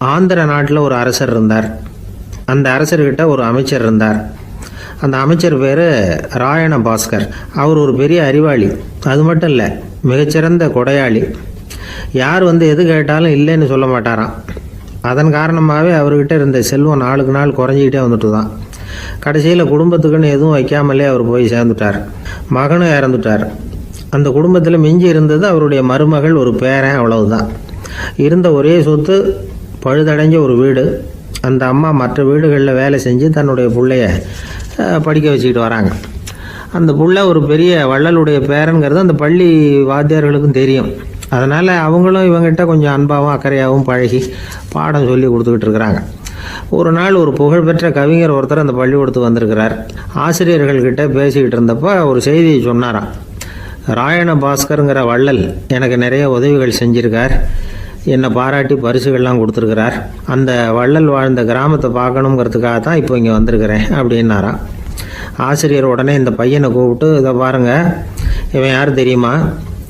ஆந்திர நாட்டில் ஒரு அரசர் இருந்தார். அந்த அரசர்கிட்ட ஒரு அமைச்சர் இருந்தார். அந்த அமைச்சர் பேர் ராயண பாஸ்கர். அவர் ஒரு பெரிய அறிவாளி. அது மட்டும் இல்லை, மிகச்சிறந்த கொடையாளி. யார் எது கேட்டாலும் இல்லைன்னு சொல்ல மாட்டாராம். அதன் காரணமாகவே அவர்கிட்ட இருந்த செல்வம் நாளுக்கு நாள் குறைஞ்சிக்கிட்டே வந்துட்டு தான். கடைசியில் குடும்பத்துக்குன்னு எதுவும் வைக்காமலே அவர் போய் சேர்ந்துட்டார். மகனும் இறந்துட்டார். அந்த குடும்பத்தில் மிஞ்சி இருந்தது அவருடைய மருமகள், ஒரு பேரன், அவ்வளவுதான். இருந்த ஒரே சொத்து பழுதடைஞ்ச ஒரு வீடு. அந்த அம்மா மற்ற வீடுகளில் வேலை செஞ்சு தன்னுடைய பிள்ளைய படிக்க வச்சுக்கிட்டு வராங்க. அந்த புள்ள ஒரு பெரிய வள்ளலுடைய பேரனுங்கிறது அந்த பள்ளி வாத்தியார்களுக்கும் தெரியும். அதனால் அவங்களும் இவங்ககிட்ட கொஞ்சம் அன்பாகவும் அக்கறையாகவும் பழகி பாடம் சொல்லி கொடுத்துக்கிட்டு இருக்கிறாங்க. ஒரு நாள் ஒரு புகழ்பெற்ற கவிஞர் ஒருத்தர் அந்த பள்ளிக்கூடத்துக்கு வந்திருக்கிறார். ஆசிரியர்கள்கிட்ட பேசிக்கிட்டு இருந்தப்போ ஒரு செய்தியை சொன்னாராம். ராயண பாஸ்கருங்கிற வள்ளல் எனக்கு நிறைய உதவிகள் செஞ்சிருக்கார், என்னை பாராட்டி பரிசுகள்லாம் கொடுத்துருக்கிறார். அந்த வள்ளல் வாழ்ந்த கிராமத்தை பார்க்கணுங்கிறதுக்காக தான் இப்போ இங்கே வந்திருக்கிறேன் அப்படின்னாராம். ஆசிரியர் உடனே இந்த பையனை கூப்பிட்டு, இதை பாருங்கள், இவன் யார் தெரியுமா?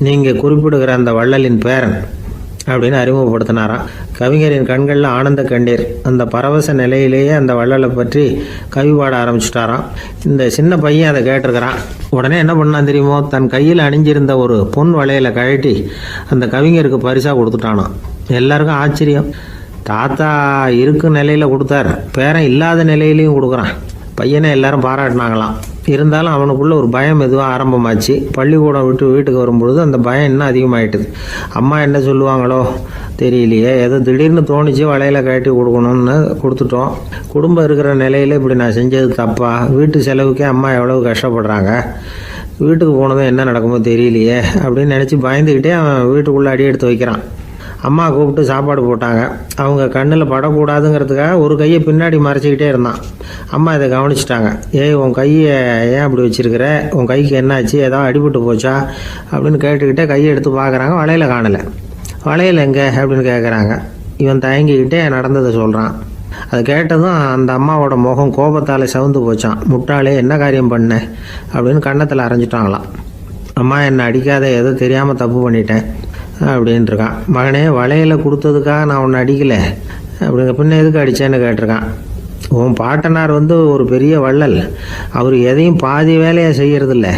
நீங்கள் குறிப்பிடுகிற அந்த வள்ளலின் பேரன் அப்படின்னு அறிமுகப்படுத்தினாராம். கவிஞரின் கண்களில் ஆனந்த கண்ணீர். அந்த பரவச நிலையிலேயே அந்த வள்ளலை பற்றி கவி பாட ஆரம்பிச்சிட்டாராம். இந்த சின்ன பையன் அதை கேட்டிருக்கிறான். உடனே என்ன பண்ணான் தெரியுமோ? தன் கையில் அணிஞ்சிருந்த ஒரு பொன் வளையலை கழட்டி அந்த கவிஞருக்கு பரிசாக கொடுத்துட்டானான். எல்லாருக்கும் ஆச்சரியம். தாத்தா இருக்கும் நிலையில் கொடுத்தார், பேரன் இல்லாத நிலையிலையும் கொடுக்குறான். பையனை எல்லாரும் பாராட்டினாங்களாம். இருந்தாலும் அவனுக்குள்ள ஒரு பயம் எதுவும் ஆரம்பமாச்சு. பள்ளிக்கூடம் விட்டு வீட்டுக்கு வரும்பொழுது அந்த பயம் இன்னும் அதிகமாயிட்டுது. அம்மா என்ன சொல்லுவாங்களோ தெரியலையே, ஏதோ திடீர்னு தோணிச்சு வளையல கட்டி கொடுக்கணும்னு கொடுத்துட்டோம். குடும்பம் இருக்கிற நிலையில் இப்படி நான் செஞ்சது தப்பா? வீட்டு செலவுக்கே அம்மா எவ்வளவு கஷ்டப்படுறாங்க, வீட்டுக்கு போனதும் என்ன நடக்குமோ தெரியலையே அப்படின்னு நினச்சி பயந்துக்கிட்டே அவன் வீட்டுக்குள்ளே அடி எடுத்து வைக்கிறான். அம்மா கூப்பிட்டு சாப்பாடு போட்டாங்க. அவங்க கண்ணில் படக்கூடாதுங்கிறதுக்காக ஒரு கையை பின்னாடி மறைச்சிக்கிட்டே இருந்தான். அம்மா இதை கவனிச்சிட்டாங்க. உன் கையை ஏன் அப்படி வச்சிருக்கிற? உன் கைக்கு என்னாச்சு? ஏதாவது அடிபட்டு போச்சா அப்படின்னு கேட்டுக்கிட்டே கையை எடுத்து பார்க்குறாங்க. வளையல காணலை. வளையல் எங்கே அப்படின்னு கேட்குறாங்க. இவன் தயங்கிக்கிட்டே நடந்ததை சொல்கிறான். அது கேட்டதும் அந்த அம்மாவோட முகம் கோபத்தால் சவுந்து போச்சான். முட்டாளே, என்ன காரியம் பண்ண அப்படின்னு கன்னத்தில் அரைஞ்சிட்டாங்களாம். அம்மா, என்னை அடிக்காத, ஏதோ தெரியாமல் தப்பு பண்ணிட்டேன் அப்படின்ட்டுருக்கான். மகனே, வளையலை கொடுத்ததுக்காக நான் உன்னை அடிக்கலை அப்படிங்க, பின்ன எதுக்கு அடித்தேன்னு கேட்டிருக்கான். உன் பாட்டனார் ஒரு பெரிய வள்ளல். அவர் எதையும் பாதி வேலையை செய்கிறதில்ல.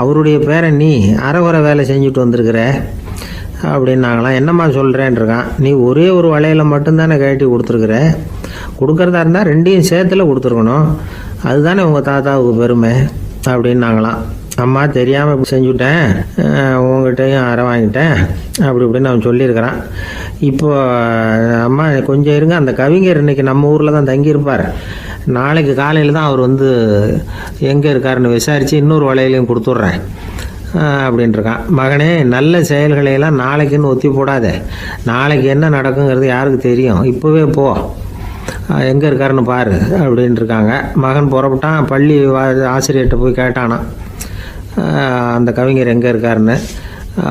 அவருடைய பேரை நீ அரைகுறை வேலை செஞ்சுட்டு வந்திருக்கிற அப்படின்னாங்களாம். என்னம்மா சொல்கிறேன்ருக்கான். நீ ஒரே ஒரு வளையலை மட்டும்தானே கட்டி கொடுத்துருக்குற. கொடுக்குறதா இருந்தால் ரெண்டையும் சேர்த்துல கொடுத்துருக்கணும். அதுதானே உங்கள் தாத்தாவுக்கு பெருமை அப்படின்னாங்களாம். அம்மா, தெரியாமல் இப்படி செஞ்சுட்டேன், உங்கள்கிட்டையும் அரை வாங்கிட்டேன் அப்படி இப்படின்னு அவன் சொல்லியிருக்கிறான். இப்போ அம்மா கொஞ்சம் இருங்க, அந்த கவிஞர் இன்னைக்கு நம்ம ஊரில் தான் தங்கியிருப்பார். நாளைக்கு காலையில் தான் அவர் எங்கே இருக்காருன்னு விசாரித்து இன்னொரு வளையலையும் கொடுத்துட்றேன் அப்படின்ட்டுருக்கான். மகனே, நல்ல செயல்களையெல்லாம் நாளைக்குன்னு ஒத்தி போடாத. நாளைக்கு என்ன நடக்குங்கிறது யாருக்கு தெரியும்? இப்போவே போ, எங்கே இருக்காருன்னு பாரு அப்படின்ட்டுருக்காங்க. மகன் புறப்பட்டான். பள்ளி ஆசிரியர்கிட்ட போய் கேட்டானா அந்த கவிஞர் எங்கே இருக்காருன்னு.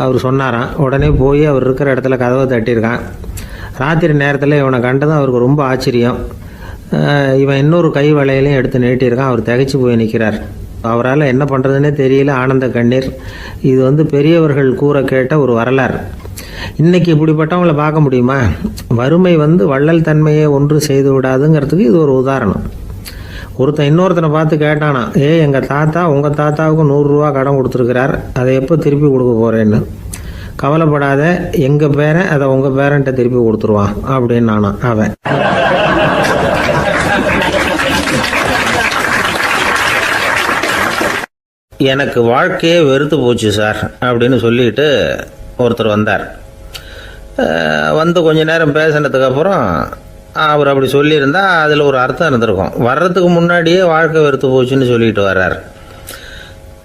அவர் சொன்னாராம். உடனே போய் அவர் இருக்கிற இடத்துல கதவை தட்டியிருக்கான். ராத்திரி நேரத்தில் இவனை கண்டதும் அவருக்கு ரொம்ப ஆச்சரியம். இவன் இன்னொரு கை வளையலையும் எடுத்து நீட்டியிருக்கான். அவர் திகைச்சு போய் நிற்கிறார். அவரால் என்ன பண்ணுறதுன்னே தெரியல. ஆனந்த கண்ணீர். இது பெரியவர்கள் கூற கேட்ட ஒரு வரலாறு. இன்னைக்கு இப்படிப்பட்டவங்களை பார்க்க முடியுமா? வறுமை வள்ளல் தன்மையை ஒன்று செய்து விடாதுங்கிறதுக்கு இது ஒரு உதாரணம். ஒருத்தன் இன்னொருத்தனை பார்த்து கேட்டானா, எங்கள் தாத்தா உங்கள் தாத்தாவுக்கு 100 ரூபா கடன் கொடுத்துருக்கிறார், அதை எப்போ திருப்பி கொடுக்க போகிறேன்னு. கவலைப்படாத, எங்கள் பேரன் அதை உங்கள் பேரன்ட்ட திருப்பி கொடுத்துருவான் அப்படின்னு நானா அவன். எனக்கு வாழ்க்கையே வெறுத்து போச்சு சார் அப்படின்னு சொல்லிட்டு ஒருத்தர் வந்தார். கொஞ்ச நேரம் பேசினதுக்கப்புறம் அவர் அப்படி சொல்லியிருந்தா அதில் ஒரு அர்த்தம் இருந்திருக்கும். வர்றதுக்கு முன்னாடியே வாழ்க்கை வெறுத்து போச்சுன்னு சொல்லிட்டு வர்றார்.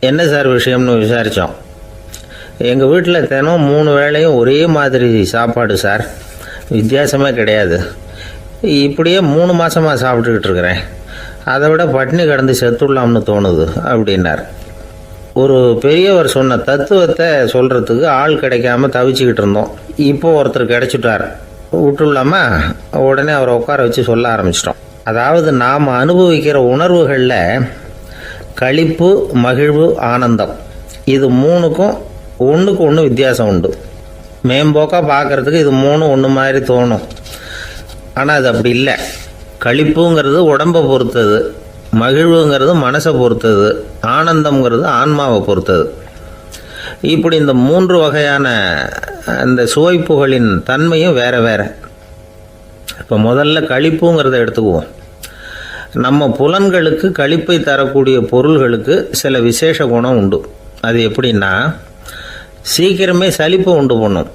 என்ன சார் விஷயம்னு விசாரித்தோம். எங்கள் வீட்டில் தினம் 3 வேளையும் ஒரே மாதிரி சாப்பாடு சார், வித்தியாசமே கிடையாது. இப்படியே 3 மாதமாக சாப்பிட்டுக்கிட்டு இருக்கிறேன். அதை விட பட்டினி கிடந்து செத்துடலாம்னு தோணுது அப்படின்னார். ஒரு பெரியவர் சொன்ன தத்துவத்தை சொல்கிறதுக்கு ஆள் கிடைக்காம தவிச்சுக்கிட்டு இருந்தோம். இப்போ ஒருத்தர் கிடைச்சிட்டார். விட்டுலாமா? உடனே அவரை உட்கார வச்சு சொல்ல ஆரம்பிச்சிட்டோம். அதாவது நாம் அனுபவிக்கிற உணர்வுகளில் களிப்பு, மகிழ்வு, ஆனந்தம், இது 3க்கும் ஒன்றுக்கு ஒன்று வித்தியாசம் உண்டு. மேம்போக்காக பார்க்குறதுக்கு இது 3 ஒன்று மாதிரி தோணும். ஆனால் அது அப்படி இல்லை. களிப்புங்கிறது உடம்பை பொறுத்தது, மகிழ்வுங்கிறது மனசை பொறுத்தது, ஆனந்தம்ங்கிறது ஆன்மாவை பொறுத்தது. இப்படி இந்த 3 வகையான அந்த சுவைப்புகளின் தன்மையும் வேற வேற. இப்போ முதல்ல களிப்புங்கிறத எடுத்துக்குவோம். நம்ம புலன்களுக்கு களிப்பை தரக்கூடிய பொருள்களுக்கு சில விசேஷ குணம் உண்டு. அது எப்படின்னா, சீக்கிரமே சலிப்பை உண்டு பண்ணும்.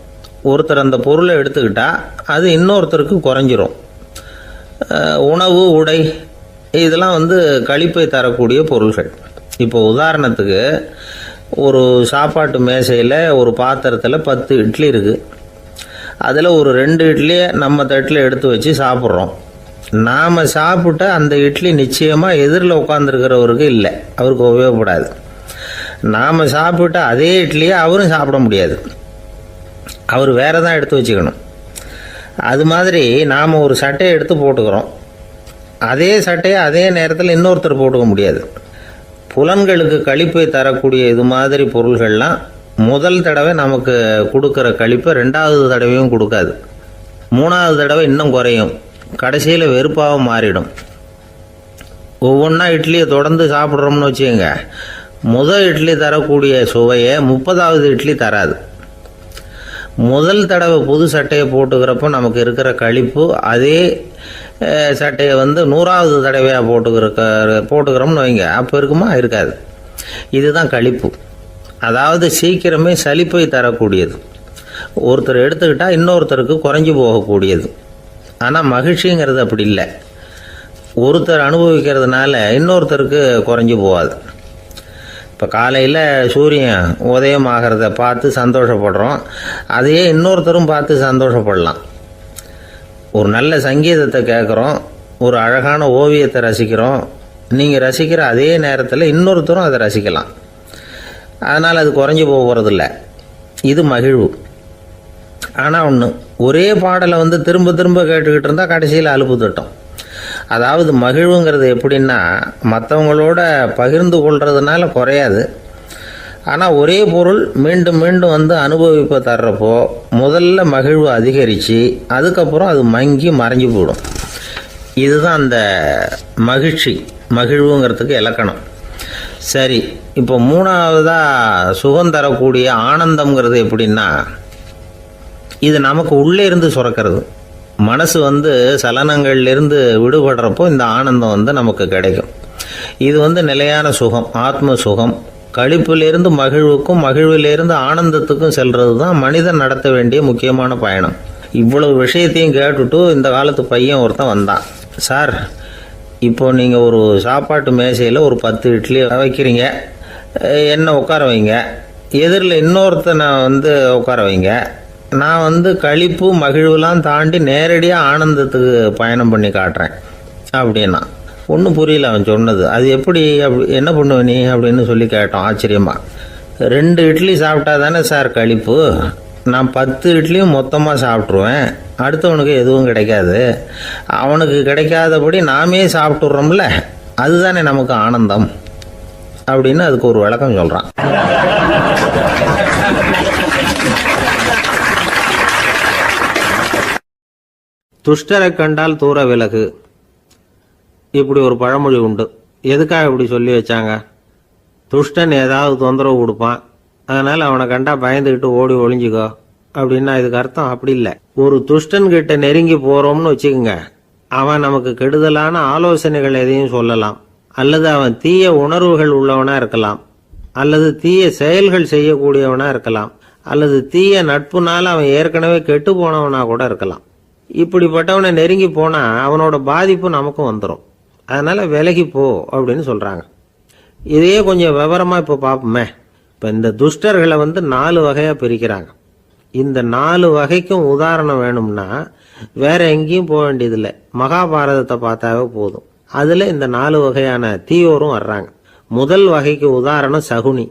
ஒருத்தர் அந்த பொருளை எடுத்துக்கிட்டால் அது இன்னொருத்தருக்கு குறைஞ்சிரும். உணவு, உடை இதெல்லாம் களிப்பை தரக்கூடிய பொருள்கள். இப்போ உதாரணத்துக்கு, ஒரு சாப்பாட்டு மேசையில் ஒரு பாத்திரத்தில் 10 இட்லி இருக்குது. அதில் ஒரு 2 இட்லியை நம்ம தட்டில் எடுத்து வச்சு சாப்பிட்றோம். நாம் சாப்பிட்ட அந்த இட்லி நிச்சயமாக எதிரில் உட்காந்துருக்கிறவருக்கு இல்லை, அவருக்கு உபயோகப்படாது. நாம் சாப்பிட்ட அதே இட்லியை அவரும் சாப்பிட முடியாது, அவர் வேற தான் எடுத்து வச்சுக்கணும். அது மாதிரி நாம் ஒரு சட்டையை எடுத்து போட்டுக்கிறோம், அதே சட்டையை அதே நேரத்தில் இன்னொருத்தர் போட்டுக்க முடியாது. புலன்களுக்கு களிப்பை தரக்கூடிய இது மாதிரி பொருள்கள்லாம் முதல் தடவை நமக்கு கொடுக்குற களிப்பை 2வது தடவையும் கொடுக்காது, 3வது தடவை இன்னும் குறையும், கடைசியில் வெறுப்பாக மாறிடும். ஒவ்வொன்றா இட்லியை தொடர்ந்து சாப்பிட்றோம்னு வச்சுக்கோங்க, முதல் இட்லி தரக்கூடிய சுவையை 30வது இட்லி தராது. முதல் தடவை புது சட்டையை போட்டுக்கிறப்போ நமக்கு இருக்கிற களிப்பு அதே சட்டையை 100வது தடவையாக போட்டுக்கிறோம்னு வைங்க, அப்போ இருக்குமா? இருக்காது. இதுதான் களிப்பு. அதாவது சீக்கிரமே சலிப்பை தரக்கூடியது. ஒருத்தர் எடுத்துக்கிட்டால் இன்னொருத்தருக்கு குறைஞ்சி போகக்கூடியது. ஆனால் மகிழ்ச்சிங்கிறது அப்படி இல்லை. ஒருத்தர் அனுபவிக்கிறதுனால இன்னொருத்தருக்கு குறைஞ்சி போகாது. இப்போ காலையில் சூரியன் உதயம் ஆகிறத பார்த்து சந்தோஷப்படுறோம், அதையே இன்னொருத்தரும் பார்த்து சந்தோஷப்படலாம். ஒரு நல்ல சங்கீதத்தை கேட்குறோம், ஒரு அழகான ஓவியத்தை ரசிக்கிறோம், நீங்கள் ரசிக்கிற அதே நேரத்தில் இன்னொருத்தரும் அதை ரசிக்கலாம். அதனால் அது குறைஞ்சி போகிறதில்ல. இது மகிழ்வு. ஆனால் ஒன்று, ஒரே பாடலை திரும்ப திரும்ப கேட்டுக்கிட்டு இருந்தால் கடைசியில் அலுப்பு தட்டும். அதாவது மகிழ்வுங்கிறது எப்படின்னா, மற்றவங்களோட பகிர்ந்து கொள்றதுனால குறையாது. ஆனால் ஒரே பொருள் மீண்டும் மீண்டும் அனுபவிப்பை தர்றப்போ முதல்ல மகிழ்வு அதிகரித்து அதுக்கப்புறம் அது மங்கி மறைஞ்சு போயிடும். இதுதான் அந்த மகிழ்வுங்கிறதுக்கு இலக்கணம். சரி, இப்போ 3வதாக சுகம் தரக்கூடிய ஆனந்தம்ங்கிறது எப்படின்னா, இது நமக்கு உள்ளே இருந்து சுரக்கிறது. மனசு சலனங்கள்லேருந்து விடுபடுறப்போ இந்த ஆனந்தம் நமக்கு கிடைக்கும். இது நிலையான சுகம், ஆத்ம சுகம். களிப்பிலிருந்து மகிழ்வுக்கும், மகிழ்விலிருந்து ஆனந்தத்துக்கும் செல்றது தான் மனிதன் நடத்த வேண்டிய முக்கியமான பயணம். இவ்வளவு விஷயத்தையும் கேட்டுட்டு இந்த காலத்து பையன் ஒருத்தன் வந்தான். சார், இப்போ நீங்கள் ஒரு சாப்பாட்டு மேசையில் ஒரு 10 இட்லி வைக்கிறீங்க, என்ன உட்கார வைங்க, எதிரில் இன்னொருத்தனை உட்கார வைங்க, நான் களிப்பு மகிழ்வுலாம் தாண்டி நேரடியாக ஆனந்தத்துக்கு பயணம் பண்ணி காட்டுறேன் அப்படின்னா. ஒன்றும் புரியல அவன் சொன்னது. அது எப்படி, என்ன பண்ணுவ நீ அப்படின்னு சொல்லி கேட்டோம் ஆச்சரியமாக. 2 இட்லி சாப்பிட்டா தானே சார் களிப்பு, நான் 10 இட்லியும் மொத்தமாக சாப்பிட்ருவேன், அடுத்தவனுக்கு எதுவும் கிடைக்காது, அவனுக்கு கிடைக்காதபடி நாமே சாப்பிட்றோம்ல, அதுதானே நமக்கு ஆனந்தம் அப்படின்னு அதுக்கு ஒரு விளக்கம் சொல்கிறான். துஷ்டரை கண்டால் தூர விலகு, இப்படி ஒரு பழமொழி உண்டு. எதுக்காக இப்படி சொல்லி வச்சாங்க? துஷ்டன் ஏதாவது தொந்தரவு கொடுப்பான், அதனால் அவனை கண்டா பயந்துக்கிட்டு ஓடி ஒளிஞ்சிக்கோ அப்படின்னா இதுக்கு அர்த்தம் அப்படி இல்லை. ஒரு துஷ்டன் கிட்ட நெருங்கி போகிறோம்னு வச்சுக்கோங்க, அவன் நமக்கு கெடுதலான ஆலோசனைகள் எதையும் சொல்லலாம், அல்லது அவன் தீய உணர்வுகள் உள்ளவனா இருக்கலாம், அல்லது தீய செயல்கள் செய்யக்கூடியவனா இருக்கலாம், அல்லது தீய நட்புனால அவன் ஏற்கனவே கெட்டு போனவனா கூட இருக்கலாம். இப்படிப்பட்டவனை நெருங்கி போனால் அவனோட பாதிப்பு நமக்கும் வந்துடும். அதனால் விலகி போ அப்படின்னு சொல்கிறாங்க. இதையே கொஞ்சம் விவரமாக இப்போ பார்ப்போமே. இப்போ இந்த துஷ்டர்களை 4 வகையாக பிரிக்கிறாங்க. இந்த 4 வகைக்கும் உதாரணம் வேணும்னா வேற எங்கேயும் போக வேண்டியதில்லை, மகாபாரதத்தை பார்த்தாவே போதும். அதில் இந்த 4 வகையான தீயோரும் வர்றாங்க. முதல் வகைக்கு உதாரணம் சகுனி.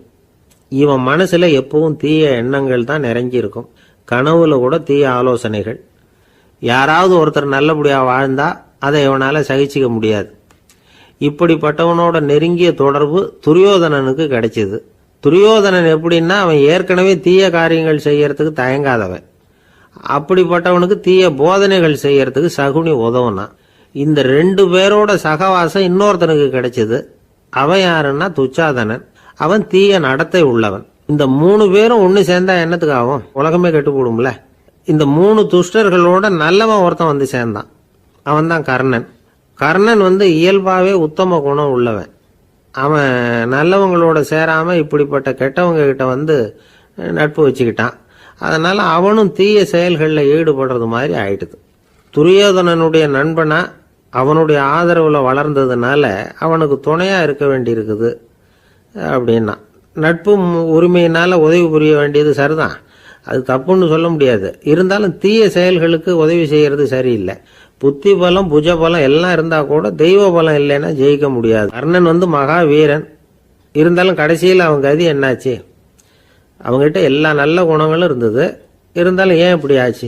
இவன் மனசில் எப்பவும் தீய எண்ணங்கள் தான் நிறைஞ்சிருக்கும், கனவுல கூட தீய ஆலோசனைகள். யாராவது ஒருத்தர் நல்லபடியாக வாழ்ந்தா அதை இவனால் சகிச்சிக்க முடியாது. இப்படிப்பட்டவனோட நெருங்கிய தொடர்பு துரியோதனனுக்கு கிடைச்சிது. துரியோதனன் எப்படின்னா, அவன் ஏற்கனவே தீய காரியங்கள் செய்யறதுக்கு தயங்காதவன். அப்படிப்பட்டவனுக்கு தீய போதனைகள் செய்யறதுக்கு சகுனி உதவுனா. இந்த 2 பேரோட சகவாசம் இன்னொருத்தனுக்கு கிடைச்சது. அவன் யாருன்னா துச்சாதனன். அவன் தீய நடத்தை உள்ளவன். இந்த 3 பேரும் ஒன்று சேர்ந்தா என்னத்துக்கு ஆகும்? உலகமே கெட்டு போடும்ல. இந்த 3 துஷ்டர்களோட நல்லவன் ஒருத்தன் வந்து சேர்ந்தான். அவன் தான் கர்ணன். கர்ணன் இயல்பாவே உத்தம குணம் உள்ளவன். அவன் நல்லவங்களோட சேராம இப்படிப்பட்ட கெட்டவங்க கிட்ட நட்பு வச்சுக்கிட்டான். அதனால அவனும் தீய செயல்களில் ஈடுபடுறது மாதிரி ஆயிடுது. துரியோதனனுடைய நண்பனா அவனுடைய ஆதரவுல வளர்ந்ததுனால அவனுக்கு துணையா இருக்க வேண்டி இருக்குது அப்படின்னா. நட்பு உரிமையினால உதவி புரிய வேண்டியது சரிதான், அது தப்புன்னு சொல்ல முடியாது. இருந்தாலும் தீய செயல்களுக்கு உதவி செய்யறது சரியில்லை. புத்தி பலம் புஜ பலம் எல்லாம் இருந்தா கூட தெய்வ பலம் இல்லைன்னா ஜெயிக்க முடியாது. கர்ணன் மகா வீரன். இருந்தாலும் கடைசியில் அவன் கதி என்னாச்சு? அவங்ககிட்ட எல்லா நல்ல குணங்களும் இருந்தது. இருந்தாலும் ஏன் இப்படி ஆச்சு?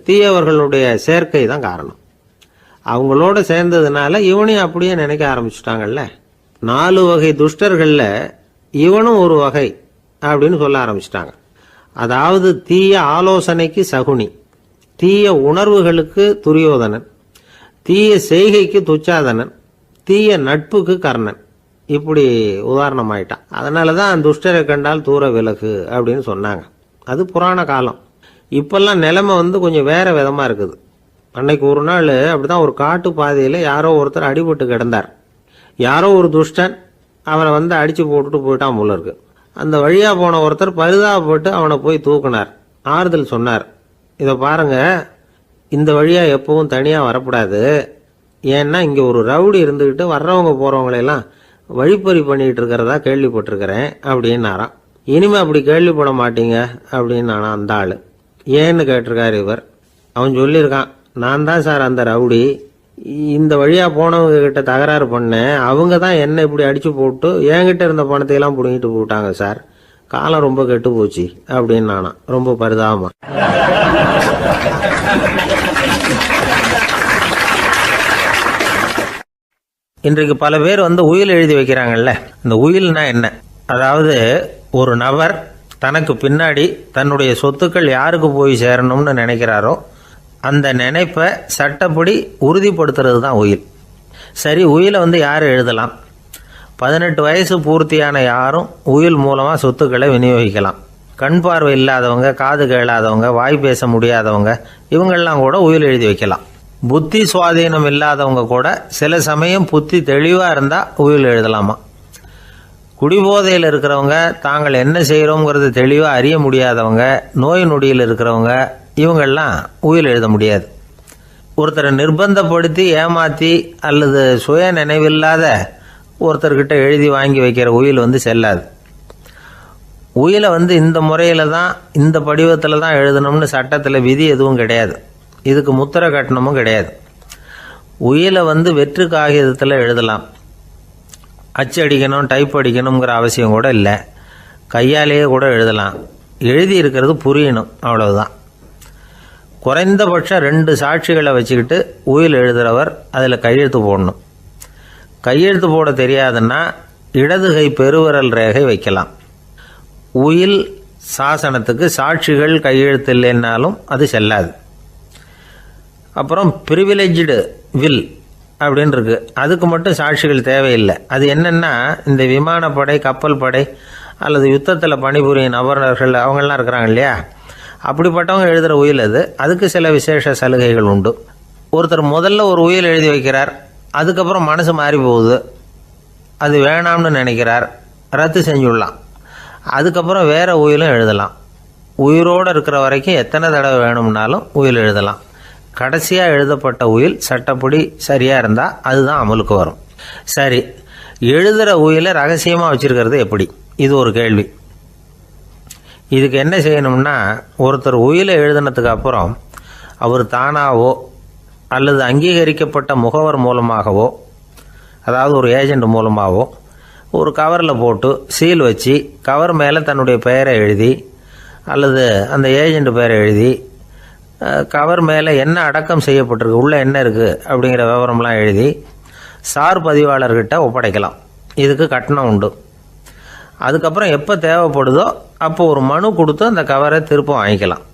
தீயவர்களுடைய சேர்க்கை தான் காரணம். அவங்களோட சேர்ந்ததுனால இவனையும் அப்படியே நினைக்க ஆரம்பிச்சுட்டாங்கல்ல. 4 வகை துஷ்டர்கள்ல இவனும் ஒரு வகை அப்படின்னு சொல்ல ஆரம்பிச்சிட்டாங்க. அதாவது தீய ஆலோசனைக்கு சகுனி, தீய உணர்வுகளுக்கு துரியோதனன், தீய செய்கைக்கு துச்சாதனன், தீய நட்புக்கு கர்ணன். இப்படி உதாரணமாயிட்டான். அதனாலதான் துஷ்டரை கண்டால் தூர விலகு அப்படின்னு சொன்னாங்க. அது புராண காலம். இப்பெல்லாம் நிலைமை கொஞ்சம் வேற விதமா இருக்குது. அன்னைக்கு ஒரு நாள் அப்படிதான் ஒரு காட்டு பாதையில யாரோ ஒருத்தர் அடிபட்டு கிடந்தார். யாரோ ஒரு துஷ்டன் அவனை அடிச்சு போட்டுட்டு போயிட்டான் போல இருக்கு. அந்த வழியா போன ஒருத்தர் பரிதாபப்பட்டு அவனை போய் தூக்குனார். ஆறுதல் சொன்னார், இதை பாருங்க, இந்த வழியா எப்பவும் தனியா வரக்கூடாது. ஏன்னா இங்க ஒரு ரவுடி இருந்துகிட்டு வர்றவங்க போறவங்களெல்லாம் வழிப்பறி பண்ணிட்டு இருக்கிறதா கேள்விப்பட்டிருக்கிறேன் அப்படின்னாராம். இனிமே அப்படி கேள்விப்பட மாட்டீங்க அப்படின்னு அந்த ஆளு. ஏன்னு கேட்டிருக்காரு இவர். அவன் சொல்லியிருக்கான், நான் தான் சார் அந்த ரவுடி. இந்த வழியா போனவங்க கிட்ட தகராறு பண்ணேன். அவங்க தான் என்ன இப்படி அடிச்சு போட்டு என்கிட்ட இருந்த பணத்தையெல்லாம் பிடுங்கிட்டு போட்டாங்க சார். காலம் ரொம்ப கெட்டு போச்சு அப்படின்னு நானா ரொம்ப பரிதாபமா. இன்றைக்கு பல பேர் உயில் எழுதி வைக்கிறாங்கல்ல. இந்த உயில்னா என்ன? அதாவது ஒரு நபர் தனக்கு பின்னாடி தன்னுடைய சொத்துக்கள் யாருக்கு போய் சேரணும்னு நினைக்கிறாரோ அந்த நினைப்பை சட்டப்படி உறுதிப்படுத்துறது தான் உயில். சரி, உயிலை யார் எழுதலாம்? 18 வயசு பூர்த்தியான யாரும் உயில் மூலமா சொத்துக்களை விநியோகிக்கலாம். கண் பார்வை இல்லாதவங்க, காது கேளாதவங்க, வாய் பேச முடியாதவங்க, இவங்கெல்லாம் கூட உயில் எழுதி வைக்கலாம். புத்தி சுவாதீனம் இல்லாதவங்க கூட சில சமயம் புத்தி தெளிவா இருந்தா உயில் எழுதலாமா. குடிபோதையில் இருக்கிறவங்க, தாங்கள் என்ன செய்யறோங்கிறது தெளிவா அறிய முடியாதவங்க, நோய் நொடியில் இருக்கிறவங்க, இவங்கெல்லாம் உயில் எழுத முடியாது. ஒருத்தரை நிர்பந்தப்படுத்தி ஏமாத்தி அல்லது சுய நினைவில்லாத ஒருத்தர்கிட்ட எழுதி வாங்கி வைக்கிற உயில் செல்லாது. உயிலை இந்த முறையில தான், இந்த படிவத்தில் தான் எழுதணும்னு சட்டத்தில் விதி எதுவும் கிடையாது. இதுக்கு முத்திரை கட்டணமும் கிடையாது. உயிலை வெற்று காகிதத்தில் எழுதலாம். அச்சடிக்கணும், டைப் அடிக்கணுங்கிற அவசியம் கூட இல்லை. கையாலேயே கூட எழுதலாம். எழுதி இருக்கிறது புரியணும், அவ்வளவுதான். குறைந்தபட்சம் 2 சாட்சிகளை வச்சுக்கிட்டு உயில் எழுதுறவர் அதில் கையெழுத்து போடணும். கையெழுத்து போட தெரியாதுன்னா இடது கை பெருவிரல் ரேகை வைக்கலாம். உயில் சாசனத்துக்கு சாட்சிகள் கையெழுத்து இல்லைன்னாலும் அது செல்லாது. அப்புறம் பிரிவிலேஜ்டு வில் அப்படின்னு இருக்கு. அதுக்கு மட்டும் சாட்சிகள் தேவையில்லை. அது என்னன்னா, இந்த விமானப்படை, கப்பல் படை அல்லது யுத்தத்தில் பணிபுரியும் நபர்கள் அவங்கெல்லாம் இருக்கிறாங்க இல்லையா, அப்படிப்பட்டவங்க எழுதுகிற உயில் அது. அதுக்கு சில விசேஷ சலுகைகள் உண்டு. ஒருத்தர் முதல்ல ஒரு உயில் எழுதி வைக்கிறார், அதுக்கப்புறம் மனசு மாறி போகுது, அது வேணாம்னு நினைக்கிறார், ரத்து செஞ்சுடலாம். அதுக்கப்புறம் வேற உயிலும் எழுதலாம். உயிரோடு இருக்கிற வரைக்கும் எத்தனை தடவை வேணும்னாலும் உயில் எழுதலாம். கடைசியாக எழுதப்பட்ட உயில் சட்டப்படி சரியா இருந்தா அதுதான் அமலுக்கு வரும். சரி, எழுதுகிற உயிலை ரகசியமா வச்சிருக்கிறது எப்படி? இது ஒரு கேள்வி. இதுக்கு என்ன செய்யணும்னா, ஒருத்தர் உயிலை எழுதினதுக்கு அப்புறம் அவர் தானாவோ அல்லது அங்கீகரிக்கப்பட்ட முகவர் மூலமாகவோ, அதாவது ஒரு ஏஜென்ட் மூலமாகவோ, ஒரு கவரில் போட்டு சீல் வச்சு கவர் மேலே தன்னுடைய பெயரை எழுதி அல்லது அந்த ஏஜென்ட் பெயரை எழுதி கவர் மேலே என்ன அடக்கம் செய்யப்பட்டிருக்கு, உள்ள என்ன இருக்குது அப்படிங்கிற விவரம்லாம் எழுதி சார் பதிவாளர்கிட்ட ஒப்படைக்கலாம். இதுக்கு கட்டணம் உண்டு. அதுக்கப்புறம் எப்போ தேவைப்படுதோ அப்போ ஒரு மனு கொடுத்து அந்த கவரை திருப்பம் வாங்கிக்கலாம்.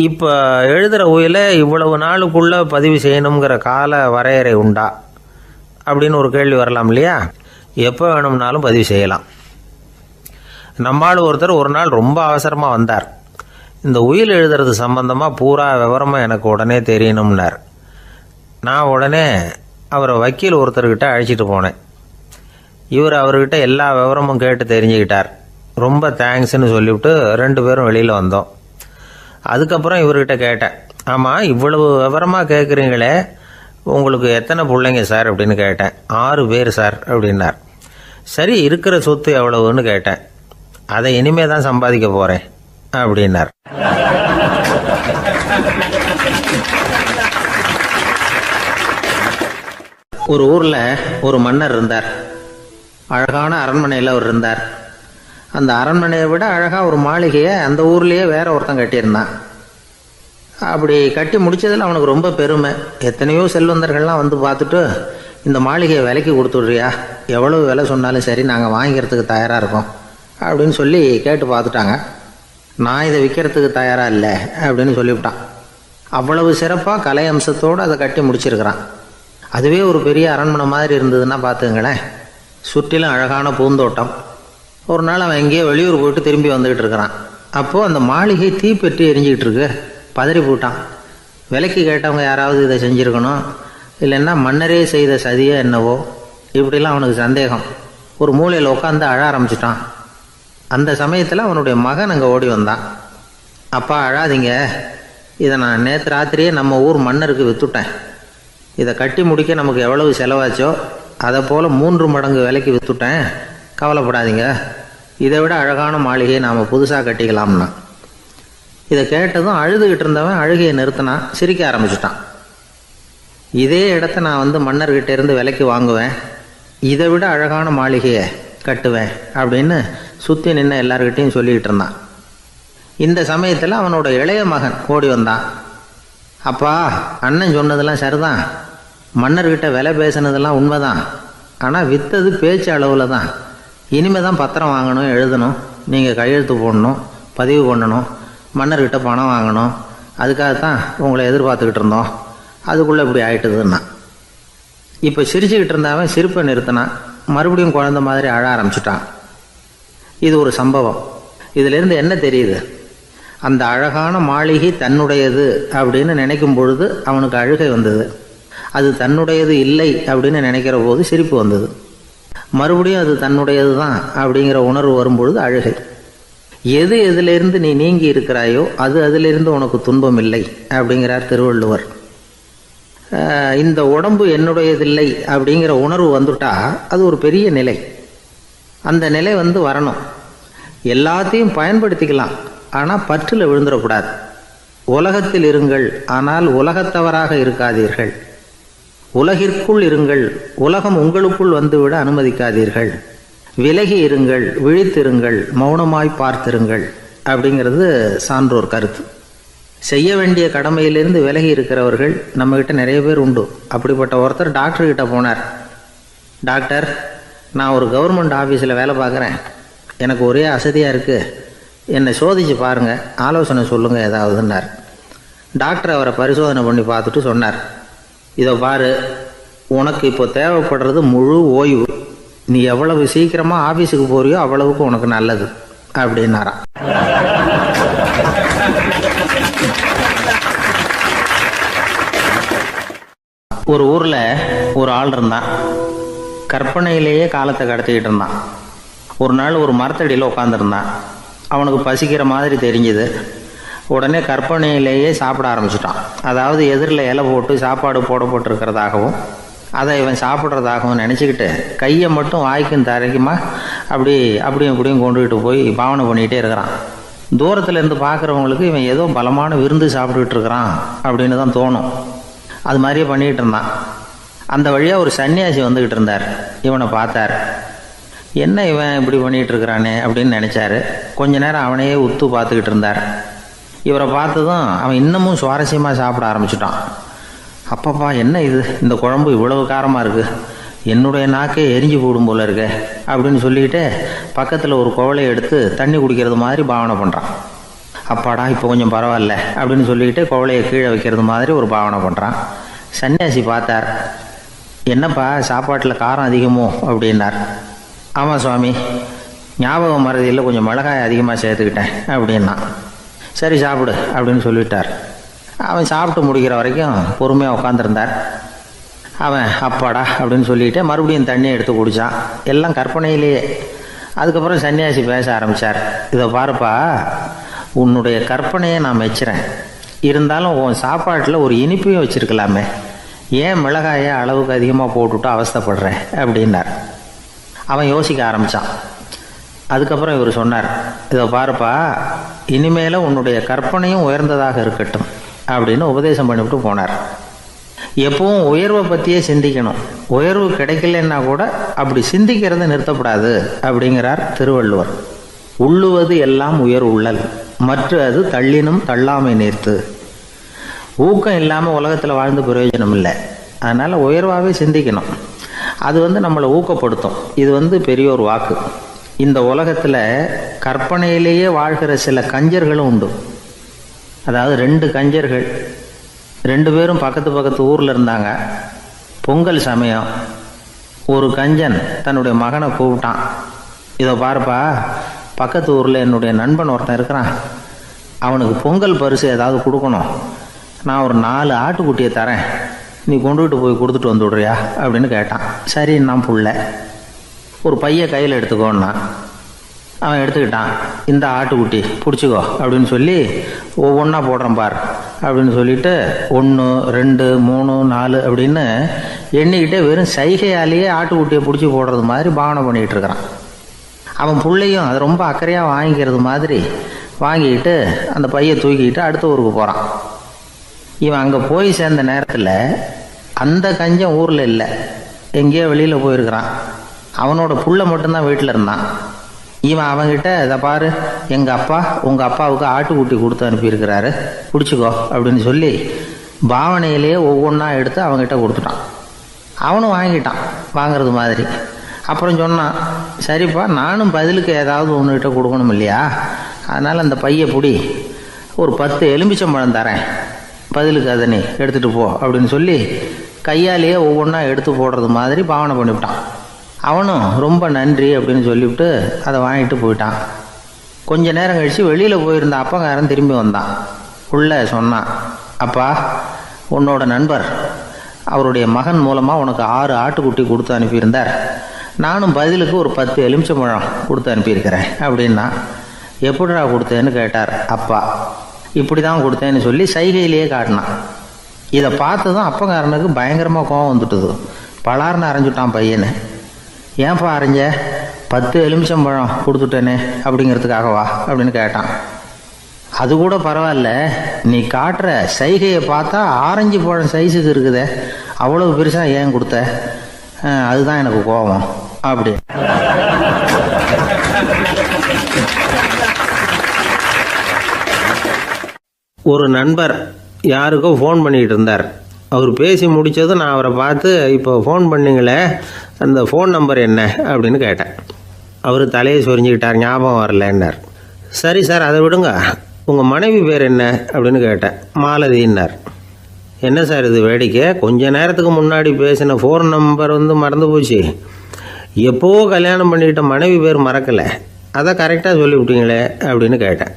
இப்போ எழுதுகிற உயில இவ்வளவு நாளுக்குள்ளே பதிவு செய்யணுங்கிற கால வரையறை உண்டா அப்படின்னு ஒரு கேள்வி வரலாம் இல்லையா? எப்போ வேணும்னாலும் பதிவு செய்யலாம். நம்மால் ஒருத்தர் ஒரு நாள் ரொம்ப அவசரமாக வந்தார். இந்த உயில் எழுதுறது சம்பந்தமாக பூரா விவரமாக எனக்கு உடனே தெரியணும்னார். நான் உடனே அவரை வக்கீல் ஒருத்தர்கிட்ட அழைச்சிட்டு போனேன். இவர் அவர்கிட்ட எல்லா விவரமும் கேட்டு தெரிஞ்சுக்கிட்டார். ரொம்ப தேங்க்ஸ்ன்னு சொல்லிவிட்டு 2 பேரும் வெளியில் வந்தோம். அதுக்கப்புறம் இவர்கிட்ட கேட்டேன், ஆமாம் இவ்வளவு விவரமாக கேட்குறீங்களே, உங்களுக்கு எத்தனை பிள்ளைங்க சார் அப்படின்னு கேட்டேன். 6 பேர் சார் அப்படின்னார். சரி, இருக்கிற சொத்து எவ்வளவுன்னு கேட்டேன். அதை இனிமே தான் சம்பாதிக்க போகிறேன் அப்படின்னார். ஒரு ஊரில் ஒரு மன்னர் இருந்தார். அழகான அரண்மனையில் அவர் இருந்தார். அந்த அரண்மனையை விட அழகாக ஒரு மாளிகையை அந்த ஊர்லேயே வேற ஒருத்தன் கட்டியிருந்தான். அப்படி கட்டி முடித்ததில் அவனுக்கு ரொம்ப பெருமை. எத்தனையோ செல்வந்தர்கள்லாம் வந்து பார்த்துட்டு, இந்த மாளிகையை விலைக்கு கொடுத்துட்றியா, எவ்வளவு விலை சொன்னாலும் சரி நாங்கள் வாங்கிக்கிறதுக்கு தயாராக இருக்கோம் அப்படின்னு சொல்லி கேட்டு பார்த்துட்டாங்க. நான் இதை விற்கிறதுக்கு தயாராக இல்லை அப்படின்னு சொல்லிவிட்டான். அவ்வளவு சிறப்பாக கலை அம்சத்தோடு அதை கட்டி முடிச்சிருக்கிறான். அதுவே ஒரு பெரிய அரண்மனை மாதிரி இருந்ததுன்னா பார்த்துங்களேன். சுற்றிலும் அழகான பூந்தோட்டம். ஒரு நாள் அவன் எங்கேயோ வெளியூர் போயிட்டு திரும்பி வந்துக்கிட்டு இருக்கிறான். அப்போது அந்த மாளிகை தீப்பெட்டி எரிஞ்சிக்கிட்டு இருக்கு. பதறி போட்டான். விலைக்கு கேட்டவங்க யாராவது இதை செஞ்சுருக்கணும், இல்லைன்னா மன்னரே செய்த சதியே என்னவோ, இப்படிலாம் அவனுக்கு சந்தேகம். ஒரு மூலையில் உட்காந்து அழ ஆரம்பிச்சிட்டான். அந்த சமயத்தில் அவனுடைய மகன் அங்கே ஓடி வந்தான். அப்பா அழாதீங்க, இதை நான் நேற்று ராத்திரியே நம்ம ஊர் மன்னருக்கு விற்றுட்டேன். இதை கட்டி முடிக்க நமக்கு எவ்வளவு செலவாச்சோ அதை போல் 3 மடங்கு விலைக்கு விற்றுட்டேன், கவலைப்படாதீங்க. இதை விட அழகான மாளிகையை நாம் புதுசாக கட்டிக்கலாம்னா. இதை கேட்டதும் அழுதுகிட்டு இருந்தவன் அழுகையை நிறுத்தினான், சிரிக்க ஆரம்பிச்சிட்டான். இதே இடத்த நான் வந்து மன்னர்கிட்ட இருந்து விலைக்கு வாங்குவேன், இதை விட அழகான மாளிகையை கட்டுவேன் அப்படின்னு சுற்றி நின்று எல்லார்கிட்டையும் சொல்லிக்கிட்டு இருந்தான். இந்த சமயத்தில் அவனோட இளைய மகன் ஓடி வந்தான். அப்பா, அண்ணன் சொன்னதெல்லாம் சரிதான், மன்னர்கிட்ட விலை பேசினதெல்லாம் உண்மைதான், ஆனால் விற்றது பேச்சு அளவில் தான். இனிமேல் தான் பத்திரம் வாங்கணும், எழுதணும், நீங்கள் கையெழுத்து போடணும், பதிவு பண்ணணும், மன்னர்கிட்ட பணம் வாங்கணும். அதுக்காகத்தான் உங்களை எதிர்பார்த்துக்கிட்டு இருந்தோம். அதுக்குள்ளே இப்படி ஆயிட்டுதுன்னா. இப்போ சிரிச்சுக்கிட்டு இருந்தவன் சிரிப்பை நிறுத்தினான். மறுபடியும் குழந்த மாதிரி அழ ஆரம்பிச்சிட்டான். இது ஒரு சம்பவம். இதிலிருந்து என்ன தெரியுது? அந்த அழகான மாளிகை தன்னுடையது அப்படின்னு நினைக்கும் பொழுது அவனுக்கு அழுகை வந்தது. அது தன்னுடையது இல்லை அப்படின்னு நினைக்கிற போது சிரிப்பு வந்தது. மறுபடியும் அது தன்னுடையது தான் அப்படிங்கிற உணர்வு வரும்பொழுது அழுகை. எது எதிலிருந்து நீ நீங்கி இருக்கிறாயோ அது அதிலிருந்து உனக்கு துன்பம் இல்லை அப்படிங்கிறார் திருவள்ளுவர். இந்த உடம்பு என்னுடையதில்லை அப்படிங்கிற உணர்வு வந்துட்டா அது ஒரு பெரிய நிலை. அந்த நிலை வரணும். எல்லாத்தையும் பயன்படுத்திக்கலாம், ஆனால் பற்றில் விழுந்துடக்கூடாது. உலகத்தில் இருங்கள், ஆனால் உலகத்தவராக இருக்காதீர்கள். உலகிற்குள் இருங்கள், உலகம் உங்களுக்குள் வந்துவிட அனுமதிக்காதீர்கள். விலகி இருங்கள், விழித்திருங்கள், மௌனமாய் பார்த்திருங்கள் அப்படிங்கிறது சான்றோர் கருத்து. செய்ய வேண்டிய கடமையிலிருந்து விலகி இருக்கிறவர்கள் நம்மக்கிட்ட நிறைய பேர் உண்டு. அப்படிப்பட்ட ஒருத்தர் டாக்டர்கிட்ட போனார். டாக்டர், நான் ஒரு கவர்மெண்ட் ஆஃபீஸில் வேலை பார்க்குறேன், எனக்கு ஒரே அசதியாக இருக்குது, என்னை சோதிச்சு பாருங்கள், ஆலோசனை சொல்லுங்கள் ஏதாவதுன்னார். டாக்டர் அவரை பரிசோதனை பண்ணி பார்த்துட்டு சொன்னார், இதை பாரு, உனக்கு இப்போ தேவைப்படுறது முழு ஓய்வு. நீ எவ்வளவு சீக்கிரமாக ஆஃபீஸுக்கு போறியோ அவ்வளவுக்கு உனக்கு நல்லது அப்படின்னாராம். ஒரு ஊரில் ஒரு ஆள் இருந்தான். கற்பனையிலேயே காலத்தை கடத்திக்கிட்டு இருந்தான். ஒரு நாள் ஒரு மரத்தடியில் உட்காந்துருந்தான். அவனுக்கு பசிக்கிற மாதிரி தெரிஞ்சுது. உடனே கற்பனையிலேயே சாப்பிட ஆரம்பிச்சிட்டான். அதாவது எதிரில் இலை போட்டு சாப்பாடு போடப்பட்டிருக்கிறதாகவும் அதை இவன் சாப்பிட்றதாகவும் நினச்சிக்கிட்டு கையை மட்டும் வாய்க்கும் தரைக்குமா அப்படியும் இப்படியும் கொண்டுகிட்டு போய் பாவனை பண்ணிக்கிட்டே இருக்கிறான். தூரத்தில் இருந்து பார்க்குறவங்களுக்கு இவன் ஏதோ பலமான விருந்து சாப்பிட்டுக்கிட்டு இருக்கிறான் அப்படின்னு தான் தோணும். அது மாதிரியே பண்ணிக்கிட்டு இருந்தான். அந்த வழியாக ஒரு சன்னியாசி வந்துக்கிட்டு இருந்தார். இவனை பார்த்தார். என்ன இவன் இப்படி பண்ணிகிட்டு இருக்கிறானே அப்படின்னு நினச்சாரு. கொஞ்ச நேரம் அவனையே உத்து பார்த்துக்கிட்டு இருந்தார். இவரை பார்த்ததும் அவன் இன்னமும் சுவாரஸ்யமாக சாப்பிட ஆரம்பிச்சிட்டான். அப்பப்பா, என்ன இது, இந்த குழம்பு இவ்வளவு காரமாக இருக்குது, என்னுடைய நாக்கே எரிஞ்சு போடும் போல இருக்கு அப்படின்னு சொல்லிக்கிட்டு பக்கத்தில் ஒரு குவளையை எடுத்து தண்ணி குடிக்கிறது மாதிரி பாவனை பண்ணுறான். அப்பாடா இப்போ கொஞ்சம் பரவாயில்ல அப்படின்னு சொல்லிக்கிட்டு குவளையை கீழே வைக்கிறது மாதிரி ஒரு பாவனை பண்ணுறான். சன்னியாசி பார்த்தார். என்னப்பா சாப்பாட்டில் காரம் அதிகமோ அப்படின்னார். ஆமாம் சுவாமி, ஞாபகம் மறதியில் கொஞ்சம் மிளகாய் அதிகமாக சேர்த்துக்கிட்டேன் அப்படின்னா. சரி சாப்பிடு அப்படின்னு சொல்லிட்டார். அவன் சாப்பிட்டு முடிக்கிற வரைக்கும் பொறுமையாக உட்காந்துருந்தார். அவன் அப்பாடா அப்படின்னு சொல்லிட்டு மறுபடியும் தண்ணியை எடுத்து குடித்தான். எல்லாம் கற்பனையிலேயே. அதுக்கப்புறம் சன்னியாசி பேச ஆரம்பித்தார். இதை பாருப்பா, உன்னுடைய கற்பனையை நான் மெச்சுறேன். இருந்தாலும் உன் சாப்பாட்டில் ஒரு இனிப்பையும் வச்சுருக்கலாமே, ஏன் மிளகாயை அளவுக்கு அதிகமாக போட்டுவிட்டு அவஸ்தைப்படுறேன் அப்படின்னார். அவன் யோசிக்க ஆரம்பித்தான். அதுக்கப்புறம் இவர் சொன்னார், இதை பாருப்பா, இனிமேல் உன்னுடைய கற்பனையும் உயர்ந்ததாக இருக்கட்டும் அப்படின்னு உபதேசம் பண்ணிவிட்டு போனார். எப்பவும் உயர்வை பற்றியே சிந்திக்கணும். உயர்வு கிடைக்கலன்னா கூட அப்படி சிந்திக்கிறத நிறுத்தப்படாது அப்படிங்கிறார் திருவள்ளுவர். உள்ளுவது எல்லாம் உயர் உள்ளல், மற்ற அது தள்ளினும் தள்ளாமை நேர்த்து. ஊக்கம் இல்லாமல் உலகத்தில் வாழ்ந்து பிரயோஜனம் இல்லை. அதனால் உயர்வாகவே சிந்திக்கணும். அது நம்மளை ஊக்கப்படுத்தும். இது பெரியோர் வாக்கு. இந்த உலகத்தில் கற்பனையிலேயே வாழ்கிற சில கஞ்சர்களும் உண்டு. அதாவது 2 கஞ்சர்கள், 2 பேரும் பக்கத்து ஊரில் இருந்தாங்க. பொங்கல் சமயம் ஒரு கஞ்சன் தன்னுடைய மகனை கூப்பிட்டான். இதை பாருப்பா, பக்கத்து ஊரில் என்னுடைய நண்பன் ஒருத்தன் இருக்கிறான். அவனுக்கு பொங்கல் பரிசு ஏதாவது கொடுக்கணும். நான் ஒரு 4 ஆட்டுக்குட்டியை தரேன், நீ கொண்டுகிட்டு போய் கொடுத்துட்டு வந்து விட்றியா அப்படின்னு கேட்டான். சரி, நான் புள்ள ஒரு பைய கையில் எடுத்துக்கோன்னா. அவன் எடுத்துக்கிட்டான். இந்த ஆட்டுக்குட்டி பிடிச்சிக்கோ அப்படின்னு சொல்லி ஒவ்வொன்றா போடுறேன் பார் அப்படின்னு சொல்லிட்டு 1 2 3 4 அப்படின்னு எண்ணிக்கிட்டே வெறும் சைகையாலேயே ஆட்டுக்குட்டியை பிடிச்சி போடுறது மாதிரி பாவனை பண்ணிகிட்டு இருக்கிறான். அவன் பிள்ளையும் அது ரொம்ப அக்கறையாக வாங்கிக்கிறது மாதிரி வாங்கிக்கிட்டு அந்த பையை தூக்கிக்கிட்டு அடுத்த ஊருக்கு போகிறான். இவன் அங்கே போய் சேர்ந்த நேரத்தில் அந்த கஞ்சன் ஊரில் இல்லை, எங்கேயோ வெளியில் போயிருக்கிறான். அவனோட புள்ள மட்டும்தான் வீட்டில் இருந்தான். இவன் அவன்கிட்ட, இதை பாரு, எங்கள் அப்பா உங்கள் அப்பாவுக்கு ஆட்டுக்குட்டி கொடுத்து அனுப்பியிருக்கிறாரு, பிடிச்சிக்கோ அப்படின்னு சொல்லி பாவனையிலேயே ஒவ்வொன்றா எடுத்து அவங்ககிட்ட கொடுத்துட்டான். அவனும் வாங்கிட்டான் வாங்கிறது மாதிரி. அப்புறம் சொன்னான், சரிப்பா, நானும் பதிலுக்கு ஏதாவது ஒன்றுகிட்ட கொடுக்கணும் இல்லையா, அதனால் அந்த பையை பிடி, ஒரு 10 எலுமிச்சம்பழம் தரேன், பதிலுக்கு அதை நீ எடுத்துகிட்டு போ அப்படின்னு சொல்லி கையாலேயே ஒவ்வொன்றா எடுத்து போடுறது மாதிரி பாவனை பண்ணிவிட்டான். அவனும் ரொம்ப நன்றி அப்படின்னு சொல்லிவிட்டு அதை வாங்கிட்டு போயிட்டான். கொஞ்ச நேரம் கழித்து வெளியில் போயிருந்த அப்பங்காரன் திரும்பி வந்தான். உள்ள சொன்னான், அப்பா, உன்னோட நண்பர் அவருடைய மகன் மூலமாக உனக்கு 6 ஆட்டுக்குட்டி கொடுத்து அனுப்பியிருந்தார். நானும் பதிலுக்கு ஒரு 10 எலுமிச்சம்பழம் கொடுத்து அனுப்பியிருக்கிறேன் அப்படின்னா. எப்படிடா கொடுத்தேன்னு கேட்டார் அப்பா. இப்படி தான் கொடுத்தேன்னு சொல்லி சைகையிலேயே காட்டினான். இதை பார்த்ததும் அப்பங்காரனுக்கு பயங்கரமாக கோபம் வந்துட்டுது. பலார்னு அரைஞ்சுட்டான் பையனை. ஏன்ப்பா அரைஞ்ச? 10 எலுமிச்சம்பழம் கொடுத்துட்டேனே அப்படிங்கிறதுக்காகவா அப்படின்னு கேட்டான். அது கூட பரவாயில்ல, நீ காட்டுற சைகையை பார்த்தா ஆரஞ்சு பழம் சைஸுக்கு இருக்குதே, அவ்வளவு பெருசாக ஏன் கொடுத்த? அதுதான் எனக்கு கோபம் அப்படி. ஒரு நண்பர் யாருக்கோ ஃபோன் பண்ணிகிட்டு இருந்தார். அவர் பேசி முடித்ததும் நான் அவரை பார்த்து, இப்போ ஃபோன் பண்ணிங்களே, அந்த ஃபோன் நம்பர் என்ன அப்படின்னு கேட்டேன். அவர் தலையை சொரிஞ்சுக்கிட்டார். ஞாபகம் வரலன்னார். சரி சார், அதை விடுங்க, உங்கள் மனைவி பேர் என்ன அப்படின்னு கேட்டேன். மாலதின்னார். என்ன சார் இது வேடிக்கை, கொஞ்ச நேரத்துக்கு முன்னாடி பேசின ஃபோன் நம்பர் மறந்து போச்சு. எப்போவோ கல்யாணம் பண்ணிக்கிட்ட மனைவி பேர் மறக்கலை, அதை கரெக்டாக சொல்லிவிட்டீங்களே அப்படின்னு கேட்டேன்.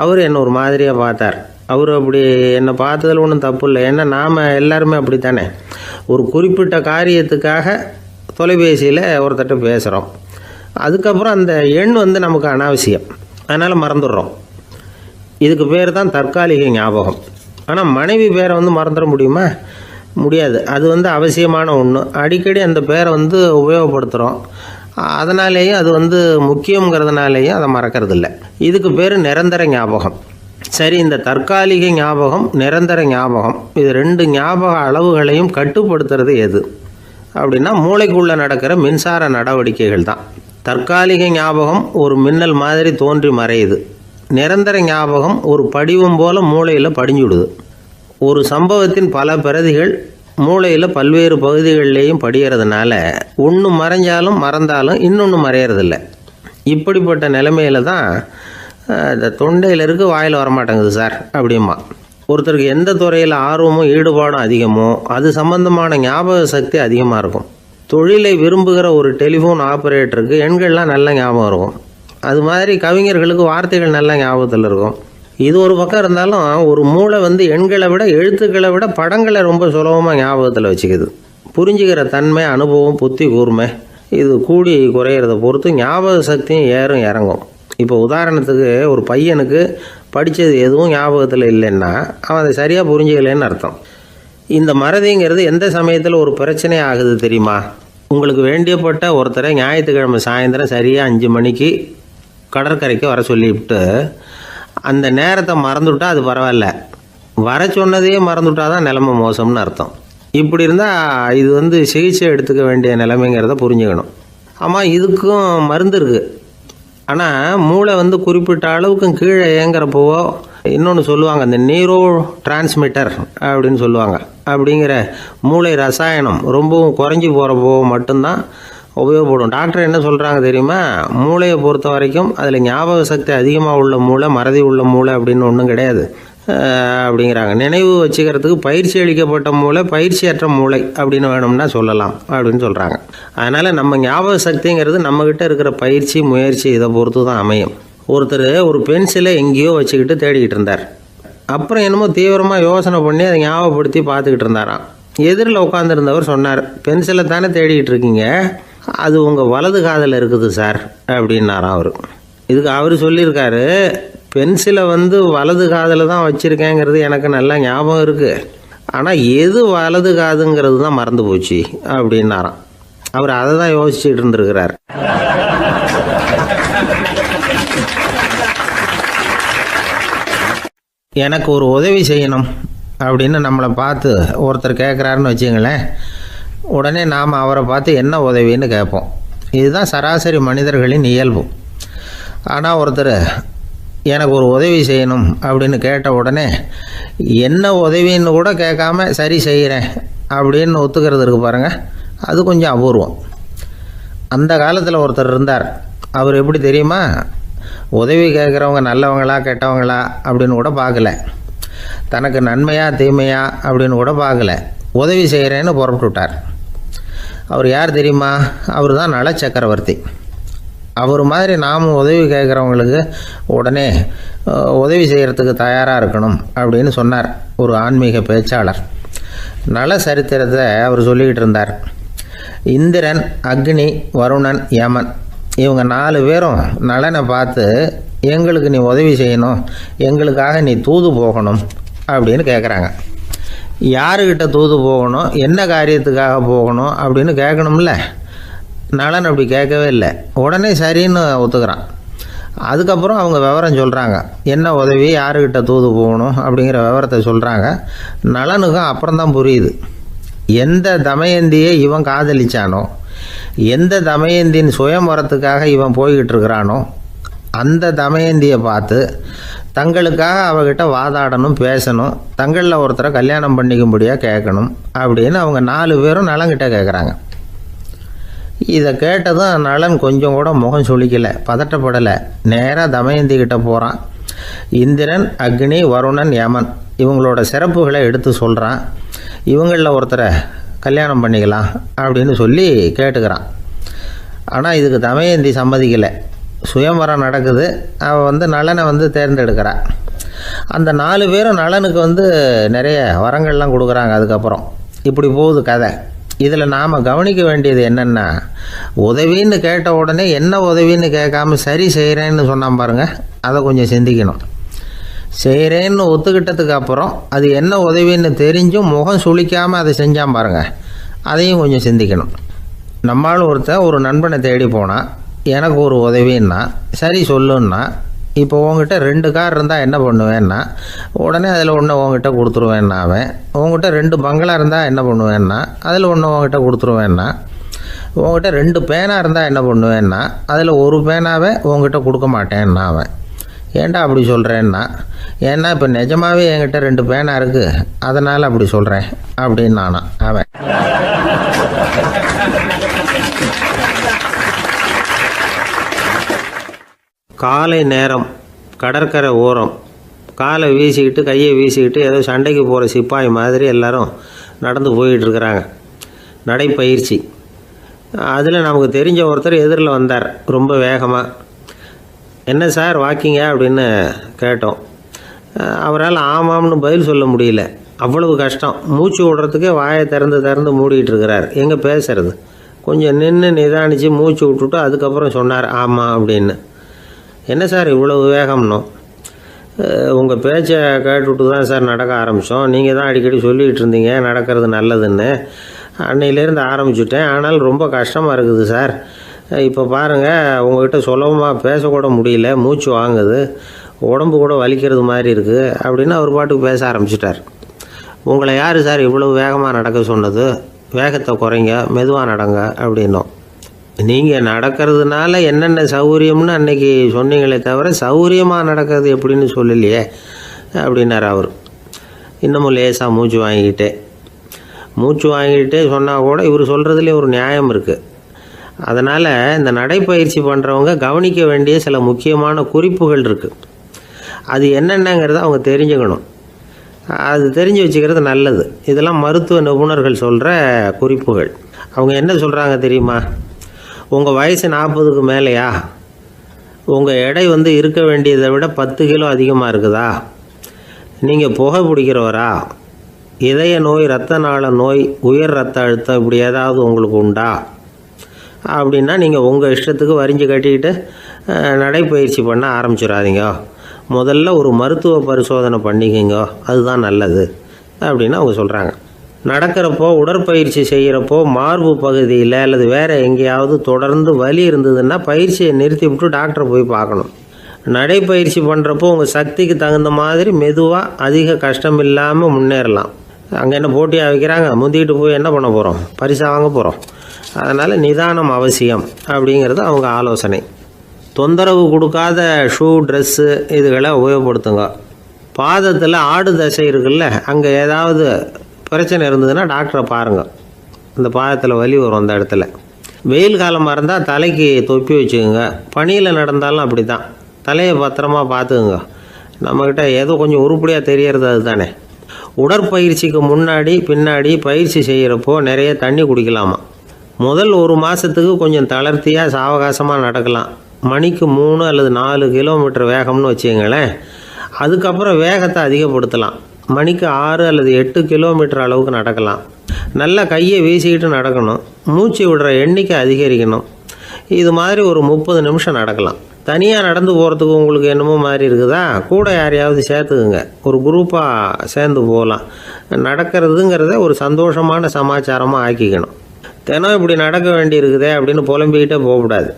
அவர் என்ன ஒரு மாதிரியாக பார்த்தார். அவர் அப்படி என்னை பார்த்ததில் ஒன்றும் தப்பு இல்லை. ஏன்னா நாம் எல்லாருமே அப்படி தானே, ஒரு குறிப்பிட்ட காரியத்துக்காக தொலைபேசியில் ஒருத்தட்ட பேசுகிறோம். அதுக்கப்புறம் அந்த எண் நமக்கு அனாவசியம், அதனால் மறந்துடுறோம். இதுக்கு பேர் தான் தற்காலிக ஞாபகம். ஆனால் மனைவி பேரை மறந்துட முடியுமா? முடியாது. அது அவசியமான ஒன்று. அடிக்கடி அந்த பேரை உபயோகப்படுத்துகிறோம். அதனாலேயும் அது முக்கியங்கிறதுனாலேயும் அதை மறக்கறதில்ல. இதுக்கு பேர் நிரந்தர ஞாபகம். சரி, இந்த தற்காலிக ஞாபகம், நிரந்தர ஞாபகம், இது 2 ஞாபக அளவுகளையும் கட்டுப்படுத்துறது எது அப்படின்னா மூளைக்குள்ளே நடக்கிற மின்சார நடவடிக்கைகள் தான். தற்காலிக ஞாபகம் ஒரு மின்னல் மாதிரி தோன்றி மறையுது. நிரந்தர ஞாபகம் ஒரு படிவம் போல் மூளையில் படிஞ்சுடுது. ஒரு சம்பவத்தின் பல பிரதிகள் மூளையில் பல்வேறு பகுதிகளிலேயும் படிகிறதுனால ஒன்று மறைஞ்சாலும் மறந்தாலும் இன்னொன்று மறையறதில்லை. இப்படிப்பட்ட நிலைமையில தான் இந்த தொண்டையில் இருக்கு, வாயில் வரமாட்டேங்குது சார் அப்படிமா. ஒருத்தருக்கு எந்த துறையில் ஆர்வமும் ஈடுபாடும் அதிகமோ அது சம்பந்தமான ஞாபக சக்தி அதிகமாக இருக்கும். தொழிலை விரும்புகிற ஒரு டெலிஃபோன் ஆப்ரேட்டருக்கு எண்கள்லாம் நல்ல ஞாபகம் இருக்கும். அது மாதிரி கவிஞர்களுக்கு வார்த்தைகள் நல்ல ஞாபகத்தில் இருக்கும். இது ஒரு பக்கம் இருந்தாலும் ஒரு மூளை எண்களை விட எழுத்துக்களை விட படங்களை ரொம்ப சுலபமாக ஞாபகத்தில் வச்சுக்குது. புரிஞ்சுக்கிற தன்மை, அனுபவம், புத்தி கூர்மை இது கூடி குறையிறத பொறுத்து ஞாபக சக்தியும் ஏறும் இறங்கும். இப்போ உதாரணத்துக்கு ஒரு பையனுக்கு படித்தது எதுவும் ஞாபகத்தில் இல்லைன்னா அவன் அதை சரியாக புரிஞ்சுக்கலைன்னு அர்த்தம். இந்த மறதிங்கிறது எந்த சமயத்தில் ஒரு பிரச்சனை ஆகுது தெரியுமா? உங்களுக்கு வேண்டியப்பட்ட ஒருத்தரை ஞாயிற்றுக்கிழமை சாயந்தரம் சரியாக 5 மணிக்கு கடற்கரைக்கு வர சொல்லிவிட்டு அந்த நேரத்தை மறந்துவிட்டா அது பரவாயில்ல, வர சொன்னதையே மறந்துவிட்டா தான் நிலைமை மோசம்னு அர்த்தம். இப்படி இருந்தால் இது சிகிச்சை எடுத்துக்க வேண்டிய நிலைமைங்கிறத புரிஞ்சுக்கணும். ஆமாம், இதுக்கும் மருந்து இருக்குது. ஆனால் மூளை குறிப்பிட்ட அளவுக்கும் கீழே இயங்குறப்போவோ இன்னொன்று சொல்லுவாங்க, இந்த நியூரோ டிரான்ஸ்மிட்டர் அப்படின்னு சொல்லுவாங்க. அப்படிங்கிற மூளை ரசாயனம் ரொம்பவும் குறைஞ்சி போகிறப்போ மட்டும்தான் உபயோகப்படும். டாக்டர் என்ன சொல்கிறாங்க தெரியுமா? மூளையை பொறுத்த வரைக்கும் அதில் ஞாபக சக்தி அதிகமாக உள்ள மூளை, மறதி உள்ள மூளை அப்படின்னு ஒன்றும் கிடையாது அப்படிங்கிறாங்க. நினைவு வச்சுக்கிறதுக்கு பயிற்சி அளிக்கப்பட்ட மூளை, பயிற்சியற்ற மூளை அப்படின்னு வேணும்னா சொல்லலாம் அப்படின்னு சொல்கிறாங்க. அதனால் நம்ம ஞாபக சக்திங்கிறது நம்மக்கிட்ட இருக்கிற பயிற்சி, முயற்சி இதை பொறுத்து தான் அமையும். ஒருத்தர் ஒரு பென்சிலை எங்கேயோ வச்சுக்கிட்டு தேடிக்கிட்டு இருந்தார். அப்புறம் என்னமோ தீவிரமாக யோசனை பண்ணி அதை ஞாபகப்படுத்தி பார்த்துக்கிட்டு இருந்தாராம். எதிரில் உட்காந்துருந்தவர் சொன்னார், பென்சிலை தானே தேடிக்கிட்டு இருக்கீங்க, அது உங்கள் வலது காதில் இருக்குது சார் அப்படின்னாராம் அவர். இதுக்கு அவர் சொல்லியிருக்காரு, பென்சிலை வலது காதில் தான் வச்சுருக்கேங்கிறது எனக்கு நல்லா ஞாபகம் இருக்குது, ஆனால் எது வலது காதுங்கிறது தான் மறந்து போச்சு அப்படின்னாராம். அவர் அதை தான் யோசிச்சுட்டு இருந்திருக்கிறார். எனக்கு ஒரு உதவி செய்யணும் அப்படின்னு நம்மளை பார்த்து ஒருத்தர் கேட்குறாருன்னு வச்சுங்களேன், உடனே நாம் அவரை பார்த்து என்ன உதவின்னு கேட்போம். இதுதான் சராசரி மனிதர்களின் இயல்பு. ஆனால் ஒருத்தர் எனக்கு ஒரு உதவி செய்யணும் அப்படின்னு கேட்ட உடனே என்ன உதவின்னு கூட கேட்காம சரி செய்கிறேன் அப்படின்னு ஒத்துக்கிறது இருக்கு பாருங்கள், அது கொஞ்சம் அபூர்வம். அந்த காலத்தில் ஒருத்தர் இருந்தார். அவர் எப்படி தெரியுமா? உதவி கேட்குறவங்க நல்லவங்களா கெட்டவங்களா அப்படின்னு கூட பார்க்கல, தனக்கு நன்மையா தீமையா அப்படின்னு கூட பார்க்கல, உதவி செய்கிறேன்னு புறப்பட்டு விட்டார். அவர் யார் தெரியுமா? அவர் தான் நல சக்கரவர்த்தி. அவர் மாதிரி நாமும் உதவி கேட்குறவங்களுக்கு உடனே உதவி செய்கிறதுக்கு தயாராக இருக்கணும் அப்படின்னு சொன்னார் ஒரு ஆன்மீக பேச்சாளர். நல சரித்திரத்தை அவர் சொல்லிக்கிட்டு இருந்தார். இந்திரன், அக்னி, வருணன், யமன் இவங்க 4 பேரும் நலனை பார்த்து எங்களுக்கு நீ உதவி செய்யணும், எங்களுக்காக நீ தூது போகணும் அப்படின்னு கேட்குறாங்க. யாருக்கிட்ட தூது போகணும், என்ன காரியத்துக்காக போகணும் அப்படின்னு கேட்கணும்ல. நலன் அப்படி கேட்கவே இல்லை, உடனே சரின்னு ஒத்துக்கிறான். அதுக்கப்புறம் அவங்க விவரம் சொல்கிறாங்க, என்ன உதவி, யாருக்கிட்ட தூது போகணும் அப்படிங்கிற விவரத்தை சொல்கிறாங்க. நலனுக்கும் அப்புறம்தான் புரியுது, எந்த தமயந்தியை இவன் காதலிச்சானோ, எந்த தமயந்தின் சுயமரத்துக்காக இவன் போய்கிட்டு இருக்கிறானோ அந்த தமயந்தியை பார்த்து தங்களுக்காக அவகிட்ட வாதாடணும், பேசணும், தங்களில் ஒருத்தரை கல்யாணம் பண்ணிக்கும்படியாக கேட்கணும் அப்படின்னு அவங்க 4 பேரும் நலன்கிட்ட கேட்குறாங்க. இதை கேட்டதும் நலன் கொஞ்சம் கூட முகம் சுளிக்கலை, பதட்டப்படலை. நேராக தமயந்தி கிட்ட போகிறான். இந்திரன், அக்னி, வருணன், யமன் இவங்களோட சிறப்புகளை எடுத்து சொல்கிறான். இவங்களில் ஒருத்தரை கல்யாணம் பண்ணிக்கலாம் அப்படின்னு சொல்லி கேட்டுக்கிறான். ஆனால் இதுக்கு தமயந்தி சம்மதிக்கலை. சுயமரம் நடக்குது, அவள் நலனை தேர்ந்தெடுக்கிறாள். அந்த 4 பேரும் நலனுக்கு நிறைய வரங்கள்லாம் கொடுக்குறாங்க. அதுக்கப்புறம் இப்படி போகுது கதை. இதில் நாம் கவனிக்க வேண்டியது என்னென்னா, உதவின்னு கேட்ட உடனே என்ன உதவின்னு கேட்காம சரி செய்கிறேன்னு சொன்னான் பாருங்கள், அதை கொஞ்சம் சிந்திக்கணும். செய்கிறேன்னு ஒத்துக்கிட்டதுக்கு அப்புறம் அது என்ன உதவின்னு தெரிஞ்சும் முகம் சுளிக்காமல் அதை செஞ்சான் பாருங்கள், அதையும் கொஞ்சம் சிந்திக்கணும். நம்மளால் ஒருத்தர் ஒரு நண்பனை தேடி போனால் எனக்கு ஒரு உதவின்னா சரி சொல்லுன்னா, இப்போ உங்ககிட்ட 2 கார் இருந்தால் என்ன பண்ணுவேன்னா உடனே அதில் ஒன்று உங்ககிட்ட கொடுத்துருவேன்னா, அவன் உங்ககிட்ட 2 பங்களா இருந்தால் என்ன பண்ணுவேன்னா அதில் ஒன்று உங்ககிட்ட கொடுத்துருவேன்னா, உங்ககிட்ட 2 பேனா இருந்தால் என்ன பண்ணுவேன்னா அதில் ஒரு பேனாவை உங்ககிட்ட கொடுக்க மாட்டேன்னா அவன். ஏன்டா அப்படி சொல்கிறேன்னா, ஏன்னா இப்போ நிஜமாகவே என்கிட்ட 2 பேனா இருக்குது, அதனால் அப்படி சொல்கிறேன் அப்படின்னு நானா அவன். காலை நேரம் கடற்கரை ஓரம் காலை வீசிக்கிட்டு கையை வீசிக்கிட்டு ஏதோ சண்டைக்கு போகிற சிப்பாய் மாதிரி எல்லாரும் நடந்து போயிட்டுருக்கிறாங்க. நடைப்பயிற்சி. அதில் நமக்கு தெரிஞ்ச ஒருத்தர் எதிரில் வந்தார் ரொம்ப வேகமாக. என்ன சார் வாக்கிங்க அப்படின்னு கேட்டோம். அவரால் ஆமாம்னு பதில் சொல்ல முடியல. அவ்வளவு கஷ்டம். மூச்சு விடுறதுக்கே வாயை திறந்து மூடிகிட்டு இருக்கிறார். எங்கே பேசுறது? கொஞ்சம் நின்று நிதானித்து மூச்சு விட்டுட்டு அதுக்கப்புறம் சொன்னார் ஆமாம் அப்படின்னு. என்ன சார் இவ்வளவு வேகம்னோம்? உங்கள் பேச்சை கேட்டுவிட்டு தான் சார் நடக்க ஆரம்பித்தோம். நீங்கள் தான் அடிக்கடி சொல்லிகிட்டு இருந்தீங்க நடக்கிறது நல்லதுன்னு. அன்னையிலேருந்து ஆரம்பிச்சுட்டேன். ஆனால் ரொம்ப கஷ்டமாக இருக்குது சார். இப்போ பாருங்கள், உங்கள்கிட்ட சுலபமாக பேசக்கூட முடியல, மூச்சு வாங்குது, உடம்பு கூட வலிக்கிறது மாதிரி இருக்குது அப்படின்னு அவர் பாட்டுக்கு பேச ஆரம்பிச்சிட்டார். உங்களை யார் சார் இவ்வளவு வேகமாக நடக்க சொன்னது? வேகத்தை குறைங்க, மெதுவாக நடங்க அப்படின்னோம். நீங்கள் நடக்கிறதுனால என்னென்ன சௌகரியம்னு அன்னைக்கு சொன்னீங்களே தவிர சௌகரியமாக நடக்கிறது எப்படின்னு சொல்லலையே அப்படின்னார் அவர். இன்னமும் லேசாக மூச்சு வாங்கிக்கிட்டே சொன்னால் கூட இவர் சொல்கிறதுலேயே ஒரு நியாயம் இருக்குது. அதனால் இந்த நடைப்பயிற்சி பண்ணுறவங்க கவனிக்க வேண்டிய சில முக்கியமான குறிப்புகள் இருக்குது. அது என்னென்னங்கிறத அவங்க தெரிஞ்சுக்கணும். அது தெரிஞ்சு வச்சுக்கிறது நல்லது. இதெல்லாம் மருத்துவ நிபுணர்கள் சொல்கிற குறிப்புகள். அவங்க என்ன சொல்கிறாங்க தெரியுமா? உங்கள் வயசு 40க்கு மேலேயா? உங்கள் எடை இருக்க வேண்டியதை விட 10 கிலோ அதிகமாக இருக்குதா? நீங்கள் புகை பிடிக்கிறவரா? இதய நோய், இரத்த நாள நோய், உயர் இரத்த அழுத்தம் இப்படி ஏதாவது உங்களுக்கு உண்டா? அப்படின்னா நீங்கள் உங்கள் இஷ்டத்துக்கு வரிஞ்சு கட்டிக்கிட்டு நடைப்பயிற்சி பண்ண ஆரம்பிச்சிடாதீங்க. முதல்ல ஒரு மருத்துவ பரிசோதனை பண்ணிக்கோங்க, அதுதான் நல்லது அப்படின்னு அவங்க சொல்கிறாங்க. நடக்கிறப்போ, உடற்பயிற்சி செய்கிறப்போ மார்பு பகுதியில் அல்லது வேறு எங்கேயாவது தொடர்ந்து வலி இருந்ததுன்னா பயிற்சியை நிறுத்தி விட்டு டாக்டரை போய் பார்க்கணும். நடைப்பயிற்சி பண்ணுறப்போ உங்கள் சக்திக்கு தகுந்த மாதிரி மெதுவாக அதிக கஷ்டம் இல்லாமல் முன்னேறலாம். அங்கே என்ன போட்டியாக வைக்கிறாங்க? முந்திக்கிட்டு போய் என்ன பண்ண போகிறோம்? பரிசாக வாங்க போகிறோம். அதனால் நிதானம் அவசியம் அப்படிங்கிறது அவங்க ஆலோசனை. தொந்தரவு கொடுக்காத ஷூ, ட்ரெஸ்ஸு இதுகளை உபயோகப்படுத்துங்க. பாதத்தில் ஆடு தசை இருக்குல்ல, அங்கே ஏதாவது பிரச்சனை இருந்ததுன்னா டாக்டரை பாருங்கள். அந்த பாதத்தில் வலி வரும் அந்த இடத்துல. வெயில் காலமாக இருந்தால் தலைக்கு தொப்பி வச்சுக்கோங்க. பனியில் நடந்தாலும் அப்படி தான். தலையை பத்திரமா பார்த்துக்குங்க. நம்மக்கிட்ட ஏதோ கொஞ்சம் உருப்படியாக தெரியறது அது தானே. உடற்பயிற்சிக்கு முன்னாடி பின்னாடி பயிற்சி செய்கிறப்போ நிறைய தண்ணி குடிக்கலாமா. முதல் 1 மாதத்துக்கு கொஞ்சம் தளர்த்தியாக சாவகாசமாக நடக்கலாம். மணிக்கு 3 அல்லது 4 கிலோமீட்டர் வேகம்னு வச்சுங்களேன். அதுக்கப்புறம் வேகத்தை அதிகப்படுத்தலாம். மணிக்கு 6 அல்லது 8 கிலோமீட்டர் அளவுக்கு நடக்கலாம். நல்லா கையை வீசிக்கிட்டு நடக்கணும். மூச்சு விடுற எண்ணிக்கை அதிகரிக்கணும். இது மாதிரி ஒரு 30 நிமிஷம் நடக்கலாம். தனியாக நடந்து போகிறதுக்கு உங்களுக்கு என்னமோ மாதிரி இருக்குதா? கூட யாரையாவது சேர்த்துக்குங்க. ஒரு குரூப்பாக சேர்ந்து போகலாம். நடக்கிறதுங்கிறத ஒரு சந்தோஷமான சமாச்சாரமாக ஆக்கிக்கணும். தினம் இப்படி நடக்க வேண்டி இருக்குதே அப்படின்னு புலம்பிக்கிட்டே போகக்கூடாது.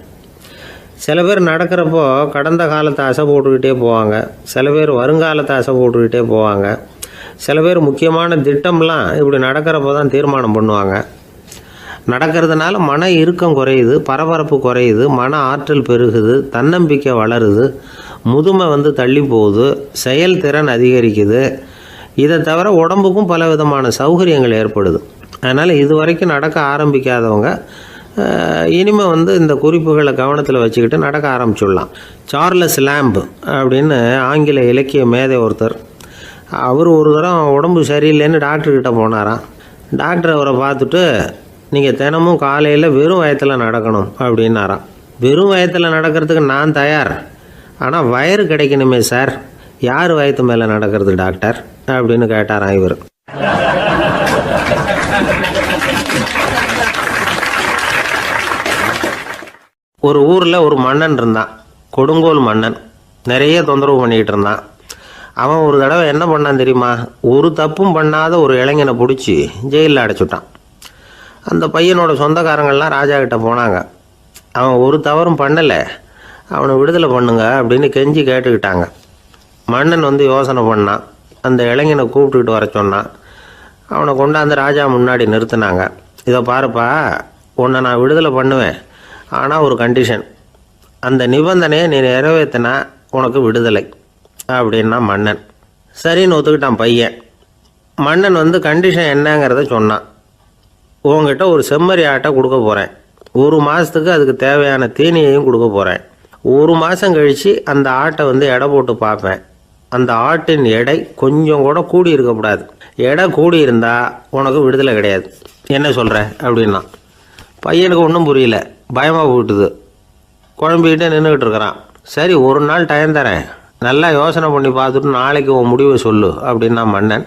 சில பேர் நடக்கிறப்போ கடந்த காலத்தை அசை போட்டுக்கிட்டே போவாங்க. சில பேர் வருங்காலத்தை அசை போட்டுக்கிட்டே போவாங்க. சில பேர் முக்கியமான திட்டம்லாம் இப்படி நடக்கிறப்போ தான் தீர்மானம் பண்ணுவாங்க. நடக்கிறதுனால மன இறுக்கம் குறையுது, பரபரப்பு குறையுது, மன ஆற்றல் பெருகுது, தன்னம்பிக்கை வளருது, முதுமை தள்ளி போகுது, செயல்திறன் அதிகரிக்குது. இதை தவிர உடம்புக்கும் பல விதமான சௌகரியங்கள் ஏற்படுது. அதனால் இது வரைக்கும் நடக்க ஆரம்பிக்காதவங்க இனிமேல் இந்த குறிப்புகளை கவனத்தில் வச்சுக்கிட்டு நடக்க ஆரம்பிச்சுடலாம். சார்லஸ் லேம்ப் அப்படின்னு ஆங்கில இலக்கிய மேதை ஒருத்தர். அவர் ஒரு தரம் உடம்பு சரியில்லைன்னு டாக்டர்கிட்ட போனாராம். டாக்டர் அவரை பார்த்துட்டு, நீங்கள் தினமும் காலையில் வெறும் வயத்தில் நடக்கணும் அப்படின்னாராம். வெறும் வயத்தில் நடக்கிறதுக்கு நான் தயார், ஆனால் வயிறு கிடைக்கணுமே சார். யார் வயத்து மேலே நடக்கிறது டாக்டர் அப்படின்னு கேட்டாராம் இவர். ஒரு ஊரில் ஒரு மன்னன் இருந்தான், கொடுங்கோல் மன்னன். நிறைய தொந்தரவு பண்ணிக்கிட்டு இருந்தான். அவன் ஒரு தடவை என்ன பண்ணான் தெரியுமா? ஒரு தப்பும் பண்ணாத ஒரு இளைஞனை பிடிச்சி ஜெயிலில் அடைச்சுட்டான். அந்த பையனோட சொந்தக்காரங்கள்லாம் ராஜா கிட்ட போனாங்க. அவன் ஒரு தவறும் பண்ணலை, அவனை விடுதலை பண்ணுங்க அப்படின்னு கெஞ்சி கேட்டுக்கிட்டாங்க. மன்னன் யோசனை பண்ணான். அந்த இளைஞனை கூப்பிட்டுக்கிட்டு வர சொன்னான். அவனை கொண்டாந்து ராஜா முன்னாடி நிறுத்தினாங்க. இதை பாருப்பா, உன்னை நான் விடுதலை பண்ணுவேன், ஆனால் ஒரு கண்டிஷன். அந்த நிபந்தனையை நீ நிறைவேற்றினா உனக்கு விடுதலை அப்படின்னா மன்னன். சரின்னு ஒத்துக்கிட்டான் பையன். மன்னன் கண்டிஷன் என்னங்கிறத சொன்னான். உங்ககிட்ட ஒரு செம்மறி ஆட்டை கொடுக்க போகிறேன். 1 மாதத்துக்கு அதுக்கு தேவையான தீனியையும் கொடுக்க போகிறேன். 1 மாதம் கழித்து அந்த ஆட்டை வந்து எடை போட்டு பார்ப்பேன். அந்த ஆட்டின் எடை கொஞ்சம் கூட கூடி இருக்கக்கூடாது. எடை கூடி இருந்தால் உனக்கு விடுதலை கிடையாது. என்ன சொல்கிற அப்படின்னா. பையனுக்கு ஒன்றும் புரியல, பயமாக போயிட்டுது. குழம்பிக்கிட்டே நின்றுக்கிட்டு இருக்கிறான். சரி, ஒரு நாள் டைம் தரேன், நல்லா யோசனை பண்ணி பார்த்துட்டு நாளைக்கு உன் முடிவை சொல்லு அப்படின்னா மன்னன்.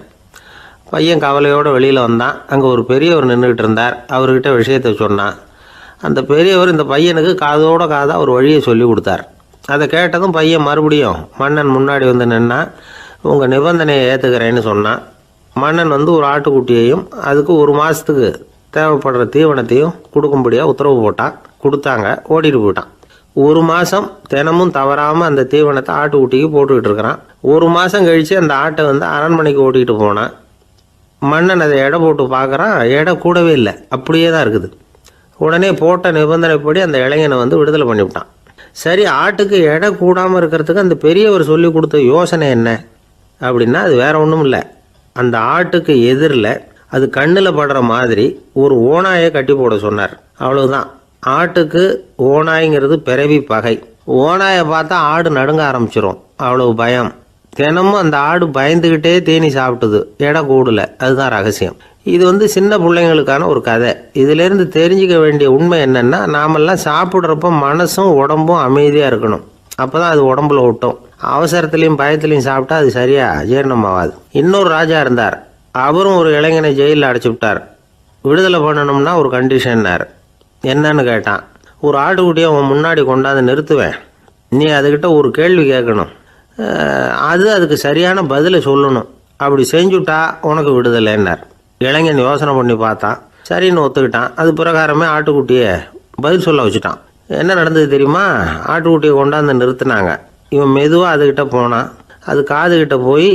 பையன் கவலையோடு வெளியில் வந்தான். அங்கே ஒரு பெரியவர் நின்றுக்கிட்டு இருந்தார். அவர்கிட்ட விஷயத்தை சொன்னான். அந்த பெரியவர் இந்த பையனுக்கு காதோட காதாக ஒரு வழியை சொல்லி கொடுத்தார். அதை கேட்டதும் பையன் மறுபடியும் மன்னன் முன்னாடி வந்து நின்னா, உங்கள் நிபந்தனையை ஏற்றுக்கிறேன்னு சொன்னான். மன்னன் வந்து ஒரு ஆட்டுக்குட்டியையும் அதுக்கு 1 மாதத்துக்கு தேவைப்படுற தீவனத்தையும் கொடுக்கும்படியாக உத்தரவு போட்டான். கொடுத்தாங்க, ஓடிட்டு போயிட்டான். 1 மாதம் தினமும் தவறாமல் அந்த தீவனத்தை ஆட்டுக்குட்டிக்கு போட்டுக்கிட்டு இருக்கிறான். 1 மாதம் கழித்து அந்த ஆட்டை வந்து அரண்மனைக்கு ஓட்டிகிட்டு போனான். மன்னன் அதை எடை போட்டு பார்க்குறான். எடை கூடவே இல்லை, அப்படியே தான் இருக்குது. உடனே போட்ட நிபந்தனைப்படி அந்த இளைஞனை வந்து விடுதலை பண்ணிவிட்டான். சரி, ஆட்டுக்கு எடை கூடாமல் இருக்கிறதுக்கு அந்த பெரியவர் சொல்லி கொடுத்த யோசனை என்ன அப்படின்னா, அது வேற ஒன்றும் இல்லை. அந்த ஆட்டுக்கு எதிரில் அது கண்ணில் படுற மாதிரி ஒரு ஓநாயை கட்டி போட சொன்னார். அவ்வளவுதான். ஆட்டுக்கு ஓநாய்ங்கிறது பிறவி பகை. ஓநாயை பார்த்தா ஆடு நடுங்க ஆரம்பிச்சிடும், அவ்வளவு பயம். தினமும் அந்த ஆடு பயந்துக்கிட்டே தேனி சாப்பிட்டுது, எடை கூடல. அதுதான் ரகசியம். இது வந்து சின்ன பிள்ளைங்களுக்கான ஒரு கதை. இதிலேருந்து தெரிஞ்சிக்க வேண்டிய உண்மை என்னென்னா, நாமெல்லாம் சாப்பிட்றப்ப மனசும் உடம்பும் அமைதியாக இருக்கணும். அப்போ தான் அது உடம்புல ஒட்டும். அவசரத்துலேயும் பயத்துலையும் சாப்பிட்டா அது சரியாக ஜீரணமாகாது. இன்னொரு ராஜா இருந்தார். அவரும் ஒரு இளைஞனை ஜெயிலில் அடைச்சி விட்டார். விடுதலை பண்ணணும்னா ஒரு கண்டிஷன்னார். என்னன்னு கேட்டான். ஒரு ஆட்டுக்குட்டியை அவன் முன்னாடி கொண்டாந்து நிறுத்துவேன், நீ அதுக்கிட்ட ஒரு கேள்வி கேட்கணும், அதுக்கு சரியான பதிலை சொல்லணும். அப்படி செஞ்சுட்டா உனக்கு விடுதலைன்னார். இளைஞன் யோசனை பண்ணி பார்த்தான். சரின்னு ஒத்துக்கிட்டான். அது பிரகாரமே ஆட்டுக்குட்டியை பதில் சொல்ல வச்சுட்டான். என்ன நடந்தது தெரியுமா? ஆட்டுக்குட்டியை கொண்டாந்து நிறுத்தினாங்க. இவன் மெதுவாக அதுக்கிட்ட போனான். அது காதுகிட்ட போய்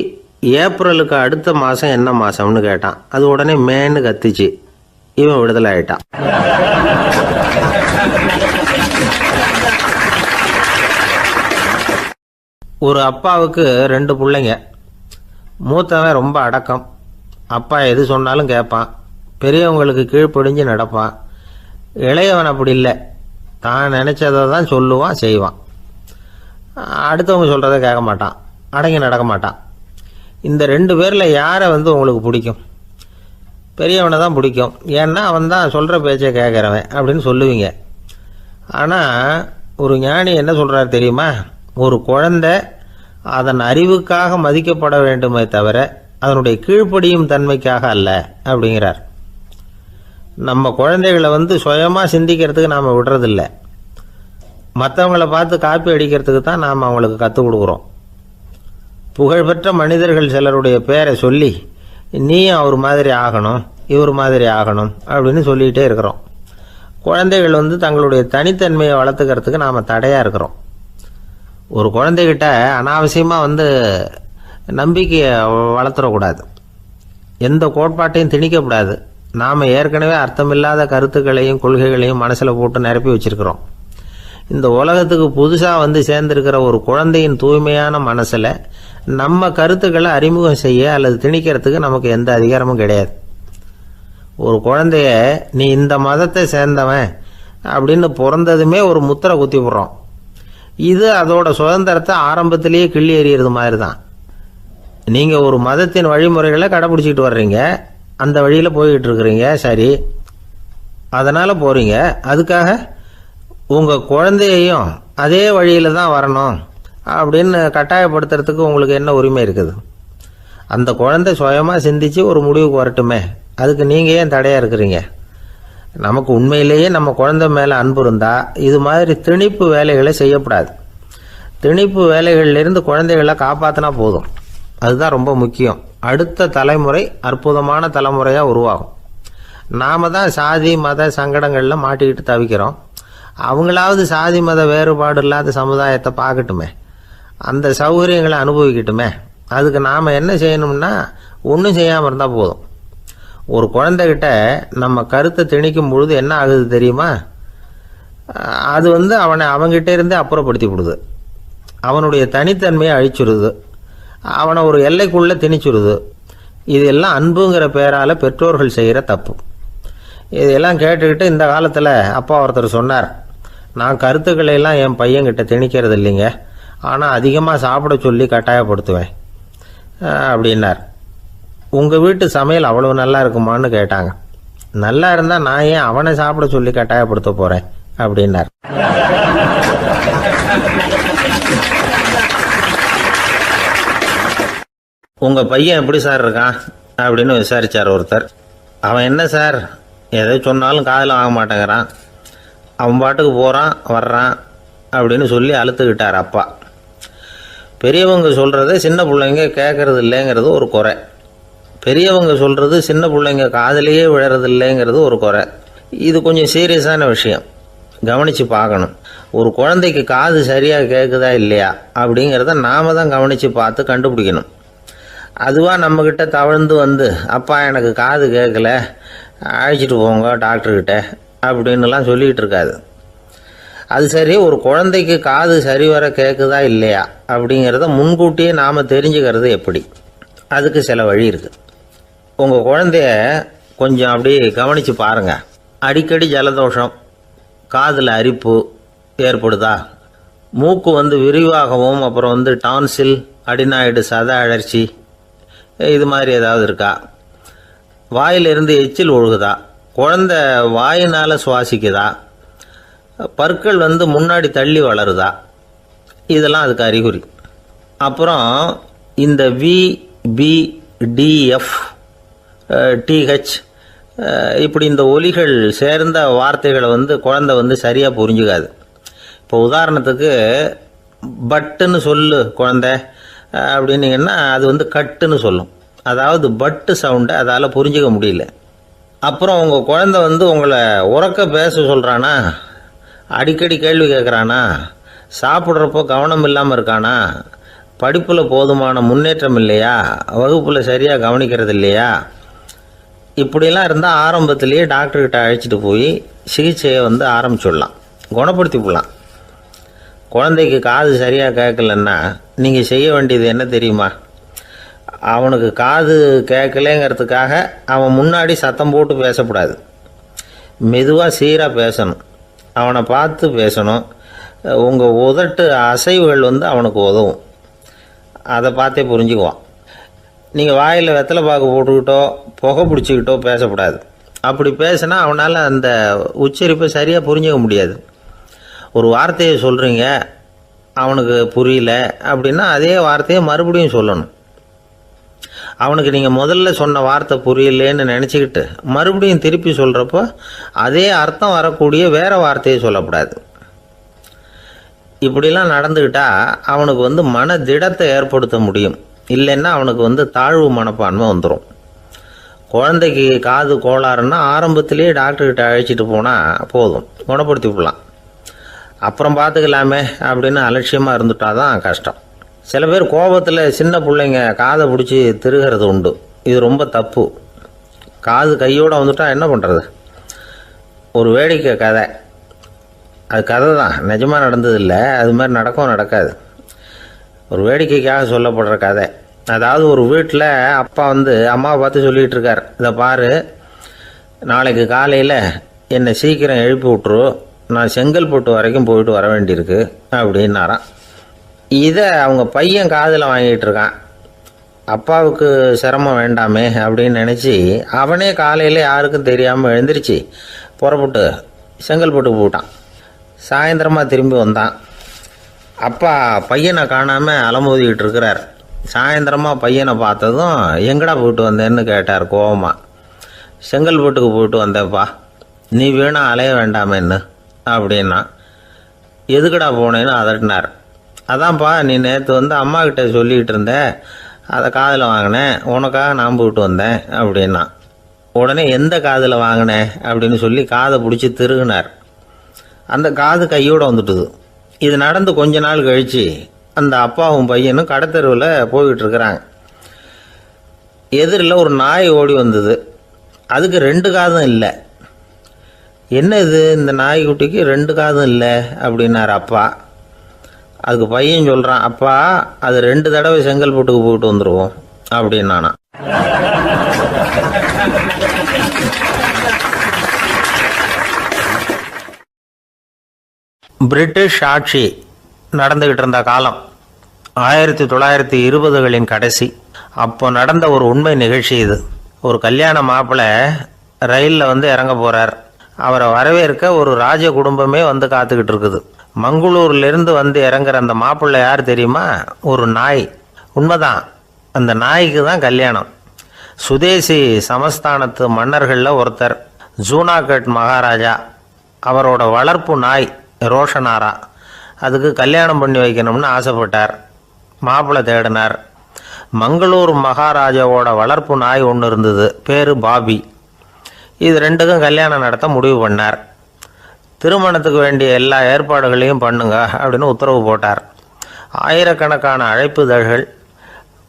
ஏப்ரலுக்கு அடுத்த மாதம் என்ன மாதம்னு கேட்டான். அது உடனே மேன்னு கத்திச்சு. இவன் விடுதலை ஆயிட்டான். ஒரு அப்பாவுக்கு 2 பிள்ளைங்க. மூத்தவன் ரொம்ப அடக்கம். அப்பா எது சொன்னாலும் கேட்பான், பெரியவங்களுக்கு கீழ்ப்படிஞ்சு நடப்பான். இளையவன் அப்படி இல்லை, தான் நினச்சதை தான் சொல்லுவான், செய்வான். அடுத்தவங்க சொல்கிறத கேட்க மாட்டான், அடங்கி நடக்க மாட்டான். இந்த 2 பேரில் யாரை வந்து உங்களுக்கு பிடிக்கும்? பெரியவனை தான் பிடிக்கும். ஏன்னா அவன் தான் சொல்கிற பேச்சை கேட்குறவன் அப்படின்னு சொல்லுவீங்க. ஆனால் ஒரு ஞானி என்ன சொல்கிறார் தெரியுமா? ஒரு குழந்தை அதன் அறிவுக்காக மதிக்கப்பட வேண்டுமே தவிர அதனுடைய கீழ்ப்படியும் தன்மைக்காக அல்ல அப்படிங்கிறார். நம்ம குழந்தைகளை வந்து சுயமாக சிந்திக்கிறதுக்கு நாம் விடுறதில்லை. மற்றவங்கள பார்த்து காப்பி அடிக்கிறதுக்கு தான் நாம் அவங்களுக்கு கற்றுக் கொடுக்குறோம். புகழ்பெற்ற மனிதர்கள் சிலருடைய பேரை சொல்லி, நீயும் அவர் மாதிரி ஆகணும், இவர் மாதிரி ஆகணும் அப்படின்னு சொல்லிகிட்டே இருக்கிறோம். குழந்தைகள் வந்து தங்களுடைய தனித்தன்மையை வளர்த்துக்கிறதுக்கு நாம் தடையாக இருக்கிறோம். ஒரு குழந்தைகிட்ட அனாவசியமாக வந்து நம்பிக்கையை வளர்த்துடக்கூடாது, எந்த கோட்பாட்டையும் திணிக்கக்கூடாது. நாம் ஏற்கனவே அர்த்தமில்லாத கருத்துக்களையும் கொள்கைகளையும் மனசில் போட்டு நிரப்பி வச்சிருக்கிறோம். இந்த உலகத்துக்கு புதுசாக வந்து சேர்ந்திருக்கிற ஒரு குழந்தையின் தூய்மையான மனசில் நம்ம கருத்துக்களை அறிமுகம் செய்ய அல்லது திணிக்கிறதுக்கு நமக்கு எந்த அதிகாரமும் கிடையாது. ஒரு குழந்தைய நீ இந்த மதத்தை சேர்ந்தவன் அப்படின்னு பிறந்ததுமே ஒரு முத்திரை குத்தி விடுறோம். இது அதோட சுதந்திரத்தை ஆரம்பத்திலேயே கிள்ளி எறிகிறது மாதிரி தான். நீங்கள் ஒரு மதத்தின் வழிமுறைகளை கடைப்பிடிச்சிக்கிட்டு வர்றீங்க, அந்த வழியில் போய்கிட்டு இருக்கிறீங்க, சரி, அதனால் போகிறீங்க. அதுக்காக உங்கள் குழந்தையையும் அதே வழியில் தான் வரணும் அப்படின்னு கட்டாயப்படுத்துறதுக்கு உங்களுக்கு என்ன உரிமை இருக்குது? அந்த குழந்தை சுயமாக சிந்திச்சு ஒரு முடிவுக்கு வரட்டுமே, அதுக்கு நீங்கள் ஏன் தடையாக இருக்கிறீங்க? நமக்கு உண்மையிலேயே நம்ம குழந்தை மேலே அன்பு இருந்தால் இது மாதிரி திணிப்பு வேலைகளை செய்யக்கூடாது. திணிப்பு வேலைகளிலிருந்து குழந்தைகளை காப்பாற்றினா போதும். அதுதான் ரொம்ப முக்கியம். அடுத்த தலைமுறை அற்புதமான தலைமுறையாக உருவாகும். நாம் தான் சாதி மத சங்கடங்களில் மாட்டிக்கிட்டு தவிக்கிறோம். அவங்களாவது சாதி மத வேறுபாடு இல்லாத சமுதாயத்தை பார்க்கட்டுமே, அந்த சௌகரியங்களை அனுபவிக்கட்டுமே. அதுக்கு நாம் என்ன செய்யணும்னா ஒன்றும் செய்யாமல் இருந்தால் போதும். ஒரு குழந்தைகிட்ட நம்ம கருத்தை திணிக்கும் பொழுது என்ன ஆகுது தெரியுமா? அது வந்து அவனை அவங்ககிட்ட இருந்தே அப்புறப்படுத்தி விடுது. அவனுடைய தனித்தன்மையை அழிச்சுடுது. அவனை ஒரு எல்லைக்குள்ளே திணிச்சுடுது. இதெல்லாம் அன்புங்கிற பேரால் பெற்றோர்கள் செய்கிற தப்பு. இதெல்லாம் கேட்டுக்கிட்டு இந்த காலத்தில் அப்பா ஒருத்தர் சொன்னார், நான் கருத்துக்களை எல்லாம் என் பையன்கிட்ட திணிக்கிறது இல்லைங்க, ஆனால் அதிகமாக சாப்பிட சொல்லி கட்டாயப்படுத்துவேன் அப்படின்னார். உங்கள் வீட்டு சமையல் அவ்வளோ நல்லா இருக்குமான்னு கேட்டாங்க. நல்லா இருந்தால் நான் ஏன் அவனை சாப்பிட சொல்லி கட்டாயப்படுத்த போகிறேன் அப்படின்னார். உங்கள் பையன் எப்படி சார் இருக்கான் அப்படின்னு விசாரித்தார் ஒருத்தர். அவன் என்ன சார், எதை சொன்னாலும் காதில் வாங்க மாட்டேங்கிறான், அவன் பாட்டுக்கு போகிறான் வர்றான் அப்படின்னு சொல்லி அழுத்துக்கிட்டார் அப்பா. பெரியவங்க சொல்கிறத சின்ன பிள்ளைங்க கேட்கறது இல்லைங்கிறது ஒரு குறை, பெரியவங்க சொல்கிறது சின்ன பிள்ளைங்க காதிலேயே விழறது இல்லைங்கிறது ஒரு குறை. இது கொஞ்சம் சீரியஸான விஷயம், கவனித்து பார்க்கணும். ஒரு குழந்தைக்கு காது சரியாக கேட்குதா இல்லையா அப்படிங்கிறத நாம் தான் கவனித்து பார்த்து கண்டுபிடிக்கணும். அதுவாக நம்மக்கிட்ட தவழ்ந்து வந்து அப்பா எனக்கு காது கேட்கல, அழைச்சிட்டு போங்க டாக்டர்கிட்ட அப்படின்னுலாம் சொல்லிகிட்டு இருக்காது. அது சரி, ஒரு குழந்தைக்கு காது சரிவர கேட்குதா இல்லையா அப்படிங்கிறத முன்கூட்டியே நாம் தெரிஞ்சுக்கிறது எப்படி? அதுக்கு சில வழி இருக்குது. உங்கள் குழந்தைய கொஞ்சம் அப்படி கவனித்து பாருங்கள். அடிக்கடி ஜலதோஷம், காதில் அரிப்பு ஏற்படுதா, மூக்கு விரிவாகவும் அப்புறம் டான்சில், அடினாய்டு, சத அழற்சி இது மாதிரி ஏதாவது இருக்கா, வாயிலிருந்து எச்சில் ஒழுகுதா, குழந்தை வாயினால் சுவாசிக்குதா, பற்கள் முன்னாடி தள்ளி வளருதா, இதெல்லாம் அதுக்கு அறிகுறி. அப்புறம் இந்த VBDF TH இப்படி இந்த ஒலிகள் சேர்ந்த வார்த்தைகளை குழந்தை சரியாக புரிஞ்சுக்காது. இப்போ உதாரணத்துக்கு பட்டுன்னு சொல்லு குழந்தை அப்படின்னீங்கன்னா அது கட்டுன்னு சொல்லும். அதாவது பட்டு சவுண்டை அதால் புரிஞ்சுக்க முடியல. அப்புறம் உங்கள் குழந்தை உங்களை உறக்க பேச சொல்கிறானா, அடிக்கடி கேள்வி கேட்குறானா, சாப்பிட்றப்போ கவனம் இல்லாமல் இருக்கானா, படிப்பில் போதுமான முன்னேற்றம் இல்லையா, வகுப்பில் சரியாக கவனிக்கிறது இல்லையா, இப்படிலாம் இருந்தால் ஆரம்பத்திலேயே டாக்டர்கிட்ட அழைச்சிட்டு போய் சிகிச்சையை ஆரம்பிச்சுடலாம், குணப்படுத்தி விடலாம். குழந்தைக்கு காது சரியாக கேட்கலன்னா நீங்கள் செய்ய வேண்டியது என்ன தெரியுமா? அவனுக்கு காது கேட்கலேங்கிறதுக்காக அவன் முன்னாடி சத்தம் போட்டு பேசக்கூடாது. மெதுவாக சீராக பேசணும், அவனை பார்த்து பேசணும். உங்கள் உதட்டு அசைவுகள் அவனுக்கு உதவும், அதை பார்த்தே புரிஞ்சுக்குவான். நீங்கள் வாயில் வெத்தலை பாக்கு போட்டுக்கிட்டோ புகை பிடிச்சிக்கிட்டோ பேசக்கூடாது. அப்படி பேசினா அவனால் அந்த உச்சரிப்பை சரியாக புரிஞ்சுக்க முடியாது. ஒரு வார்த்தையை சொல்கிறீங்க, அவனுக்கு புரியல அப்படின்னா அதே வார்த்தையை மறுபடியும் சொல்லணும். அவனுக்கு நீங்கள் முதல்ல சொன்ன வார்த்தை புரியலேன்னு நினச்சிக்கிட்டு மறுபடியும் திருப்பி சொல்கிறப்போ அதே அர்த்தம் வரக்கூடிய வேறு வார்த்தையை சொல்லக்கூடாது. இப்படிலாம் நடந்துக்கிட்டால் அவனுக்கு மன திடத்தை ஏற்படுத்த முடியும். இல்லைன்னா அவனுக்கு தாழ்வு மனப்பான்மை வந்துடும். குழந்தைக்கு காது கோளாறுன்னா ஆரம்பத்திலேயே டாக்டர்கிட்ட அழைச்சிட்டு போனால் போதும், குணப்படுத்தி விடலாம். அப்புறம் பார்த்துக்கலாமே அப்படின்னு அலட்சியமாக இருந்துட்டால் தான் கஷ்டம். சில பேர் கோபத்தில் சின்ன பிள்ளைங்க காதை பிடிச்சி திருகிறது உண்டு. இது ரொம்ப தப்பு. காது கையோடு வந்துட்டால் என்ன பண்ணுறது? ஒரு வேடிக்கை கதை, அது கதை தான், நிஜமாக நடந்ததில்லை, அது மாதிரி நடக்காது. ஒரு வேடிக்கைக்காக சொல்லப்படுற கதை. அதாவது ஒரு வீட்டில் அப்பா அம்மாவை பார்த்து சொல்லிகிட்டு இருக்கார், இதை பாரு, நாளைக்கு காலையில் என்னை சீக்கிரம் எழுப்பி விட்ரு, நான் செங்கல்பட்டு வரைக்கும் போயிட்டு வர வேண்டியிருக்கு அப்படின்னாராம். இதை அவங்க பையன் காதில் வாங்கிட்டு இருக்கான். அப்பாவுக்கு சிரமம் வேண்டாமே அப்படின்னு நினச்சி அவனே காலையில் யாருக்கும் தெரியாமல் எழுந்திரிச்சு புறப்பட்டு செங்கல்பட்டுக்கு போட்டான். சாயந்தரமாக திரும்பி வந்தான். அப்பா பையனை காணாமல் அலமோதிக்கிட்டு இருக்கிறார். சாயந்தரமாக பையனை பார்த்ததும் எங்கடா போயிட்டு வந்தேன்னு கேட்டார் கோவமாக. செங்கல்பட்டுக்கு போயிட்டு வந்தேப்பா, நீ வீணா அலைய வேண்டாமேன்னு அப்படின்னா. எதுக்கடா போனேன்னு அதட்டினார். அதான்ப்பா, நீ நேற்று அம்மா கிட்ட சொல்லிக்கிட்டு இருந்த, அதை காதில் வாங்கினேன், உனக்காக நான் போயிட்டு வந்தேன் அப்படின்னா. உடனே எந்த காதில் வாங்கினேன் அப்படின்னு சொல்லி காதை பிடிச்சி திருகினார். அந்த காது கையோடு வந்துட்டுது. இது நடந்து கொஞ்ச நாள் கழித்து அந்த அப்பாவும் பையனும் கடத்தெருவில் போய்கிட்டு இருக்கிறாங்க. எதிரில் ஒரு நாய் ஓடி வந்தது. அதுக்கு 2 காதும் இல்லை. என்ன இது, இந்த நாய்க்குட்டிக்கு 2 காதும் இல்லை அப்படின்னார் அப்பா. அதுக்கு பையன் சொல்கிறான், அப்பா அது 2 தடவை செங்கல்பட்டுக்கு போயிட்டு வந்துடுவோம் அப்படின்னானா. பிரிட்டிஷ் ஆட்சி நடந்துக்கிட்டு இருந்த காலம் 1920களின் கடைசி. அப்போ நடந்த ஒரு உண்மை நிகழ்ச்சி இது. ஒரு கல்யாண மாப்பிள்ளை ரயிலில் வந்து இறங்க போகிறார். அவரை வரவேற்க ஒரு ராஜ குடும்பமே வந்து காத்துக்கிட்டு இருக்குது. மங்களூர்லேருந்து வந்து இறங்குற அந்த மாப்பிள்ளை யார் தெரியுமா? ஒரு நாய். உண்மைதான், அந்த நாய்க்கு தான் கல்யாணம். சுதேசி சமஸ்தானத்து மன்னர்களில் ஒருத்தர் ஜூனாகட் மகாராஜா. அவரோட வளர்ப்பு நாய் ரோஷனாரா. அதுக்கு கல்யாணம் பண்ணி வைக்கணும்னு ஆசைப்பட்டார். மாப்பிள்ளை தேடினார். மங்களூர் மகாராஜாவோட வளர்ப்பு நாய் ஒன்று இருந்தது, பேர் பாபி. இது ரெண்டுக்கும் கல்யாணம் நடத்த முடிவு பண்ணார். திருமணத்துக்கு வேண்டிய எல்லா ஏற்பாடுகளையும் பண்ணுங்க அப்படின்னு உத்தரவு போட்டார். ஆயிரக்கணக்கான அழைப்புதழ்கள்,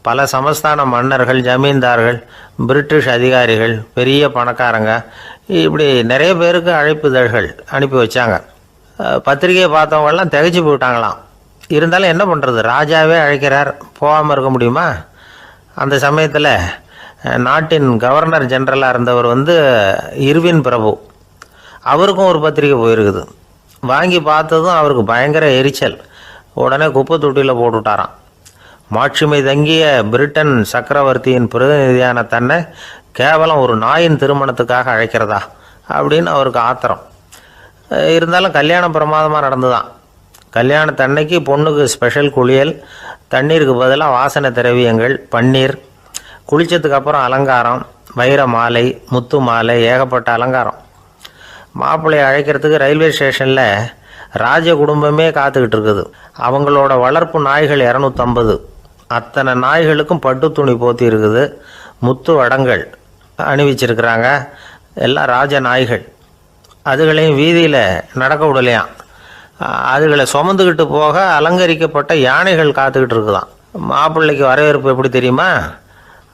பல சமஸ்தான மன்னர்கள், ஜமீன்தார்கள், பிரிட்டிஷ் அதிகாரிகள், பெரிய பணக்காரங்க, இப்படி நிறைய பேருக்கு அழைப்புதழ்கள் அனுப்பி வச்சாங்க. பத்திரிகையை பார்த்தவங்கெல்லாம் திகைச்சு போயிட்டாங்களாம். இருந்தாலும் என்ன பண்ணுறது, ராஜாவே அழைக்கிறார், போகாமல் இருக்க முடியுமா? அந்த சமயத்தில் நாட்டின் கவர்னர் ஜெனரலாக இருந்தவர் வந்து இர்வின் பிரபு. அவருக்கும் ஒரு பத்திரிகை போயிருக்குது. வாங்கி பார்த்ததும் அவருக்கு பயங்கர எரிச்சல். உடனே குப்பை தொட்டியில் போட்டுவிட்டாராம். மாட்சிமை தங்கிய பிரிட்டன் சக்கரவர்த்தியின் பிரதிநிதியான தன்னை கேவலம் ஒரு நாயின் திருமணத்துக்காக அழைக்கிறதா அப்படின்னு அவருக்கு ஆத்திரம். இருந்தாலும் கல்யாணம் பிரமாதமாக நடந்துதான். கல்யாணத்தன்னைக்கு பொண்ணுக்கு ஸ்பெஷல் குளியல், தண்ணீருக்கு பதிலாக வாசனை திரவியங்கள், பன்னீர், குளித்ததுக்கு அப்புறம் அலங்காரம், வைர மாலை, முத்து மாலை, ஏகப்பட்ட அலங்காரம். மாப்பிள்ளையை அழைக்கிறதுக்கு ரயில்வே ஸ்டேஷனில் ராஜ குடும்பமே காத்துக்கிட்டு இருக்குது. அவங்களோட வளர்ப்பு நாய்கள் 250. அத்தனை நாய்களுக்கும் பட்டு துணி போத்தி இருக்குது. முத்து வடங்கள் அணிவிச்சிருக்கிறாங்க. எல்லாம் ராஜ நாய்கள். அதுகளையும் வீதியில் நடக்க விடலையாம். அதுகளை சுமந்துக்கிட்டு போக அலங்கரிக்கப்பட்ட யானைகள் காத்துக்கிட்டு இருக்குதான். மாப்பிள்ளைக்கு வரவேற்பு எப்படி தெரியுமா?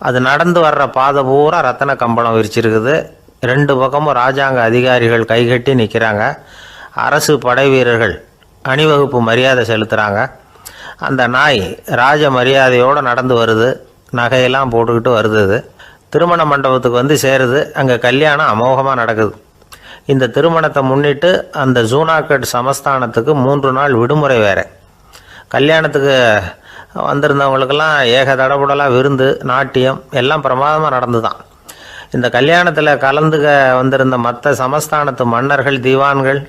அது நடந்து வர்ற பாதை பூரா ரத்தன கம்பளம் விரிச்சிருக்குது. 2 பக்கமும் ராஜாங்க அதிகாரிகள் கைகட்டி நிற்கிறாங்க. அரசு படை வீரர்கள் அணிவகுப்பு மரியாதை செலுத்துகிறாங்க. அந்த நாய் ராஜ மரியாதையோடு நடந்து வருது. நகையெல்லாம் போட்டுக்கிட்டு வருது. திருமண மண்டபத்துக்கு வந்து சேருது. அங்கே கல்யாணம் அமோகமாக நடக்குது. இந்த திருமணத்தை முன்னிட்டு அந்த ஜூனாகட் சமஸ்தானத்துக்கு 3 நாள் விடுமுறை வேறு. கல்யாணத்துக்கு வந்திருந்தவங்களுக்கெல்லாம் ஏக தடபுடலாக விருந்து, நாட்டியம் எல்லாம் பிரமாதமாக நடந்து தான். இந்த கல்யாணத்தில் கலந்துக்க வந்திருந்த மற்ற சமஸ்தானத்து மன்னர்கள், தீவான்கள்,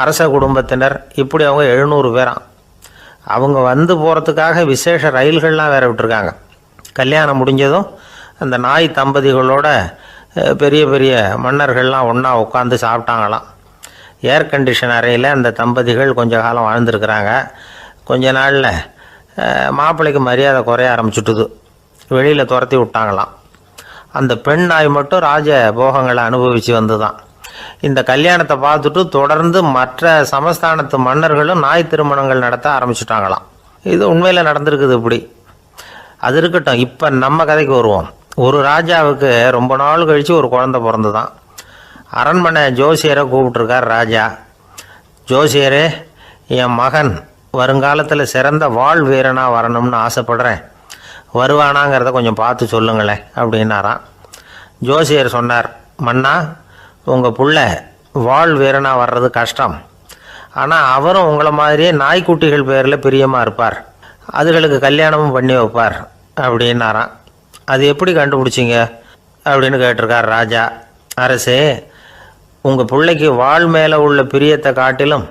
அரச குடும்பத்தினர், இப்படி அவங்க 700 பேராம். அவங்க வந்து போகிறதுக்காக விசேஷ ரயில்கள்லாம் வேற விட்டுருக்காங்க. கல்யாணம் முடிஞ்சதும் அந்த நாய் தம்பதிகளோட பெரிய பெரிய மன்னர்கள்லாம் ஒன்றா உட்காந்து சாப்பிட்டாங்களாம். ஏர் கண்டிஷன் அறையில் அந்த தம்பதிகள் கொஞ்ச காலம் வாழ்ந்துருக்கிறாங்க. கொஞ்ச நாளில் மாப்பிள்ளைக்கு மரியாதை குறைய ஆரம்பிச்சுட்டுது. வெளியில் துரத்தி விட்டாங்களாம். அந்த பெண் நாய் மட்டும் ராஜ போகங்களை அனுபவித்து வந்து தான். இந்த கல்யாணத்தை பார்த்துட்டு தொடர்ந்து மற்ற சமஸ்தானத்து மன்னர்களும் நாய் திருமணங்கள் நடத்த ஆரம்பிச்சுட்டாங்களாம். இது உண்மையில் நடந்திருக்குது. இப்படி அது இருக்கட்டும். இப்போ நம்ம கதைக்கு வருவோம். ஒரு ராஜாவுக்கு ரொம்ப நாள் கழித்து ஒரு குழந்தை பிறந்து தான். அரண்மனை ஜோசியரை கூப்பிட்டுருக்கார் ராஜா. ஜோசியரே, என் மகன் வருங்காலத்தில் சிறந்த வாள் வீரனாக வரணும்னு ஆசைப்படுறேன். வருவானாங்கிறத கொஞ்சம் பார்த்து சொல்லுங்களேன் அப்படின்னாராம். ஜோசியர் சொன்னார், மன்னா, உங்கள் புள்ள வாள் வீரனாக வர்றது கஷ்டம். ஆனால் அவரும் உங்களை மாதிரியே நாய்க்குட்டிகள் பேரில் பிரியமாக இருப்பார். அதுகளுக்கு கல்யாணமும் பண்ணி வைப்பார் அப்படின்னாராம். அது எப்படி கண்டுபிடிச்சிங்க அப்படின்னு கேட்டிருக்கார் ராஜா. அரசே, உங்கள் பிள்ளைக்கு வாள் மேலே உள்ள பிரியத்தை காட்டிலும்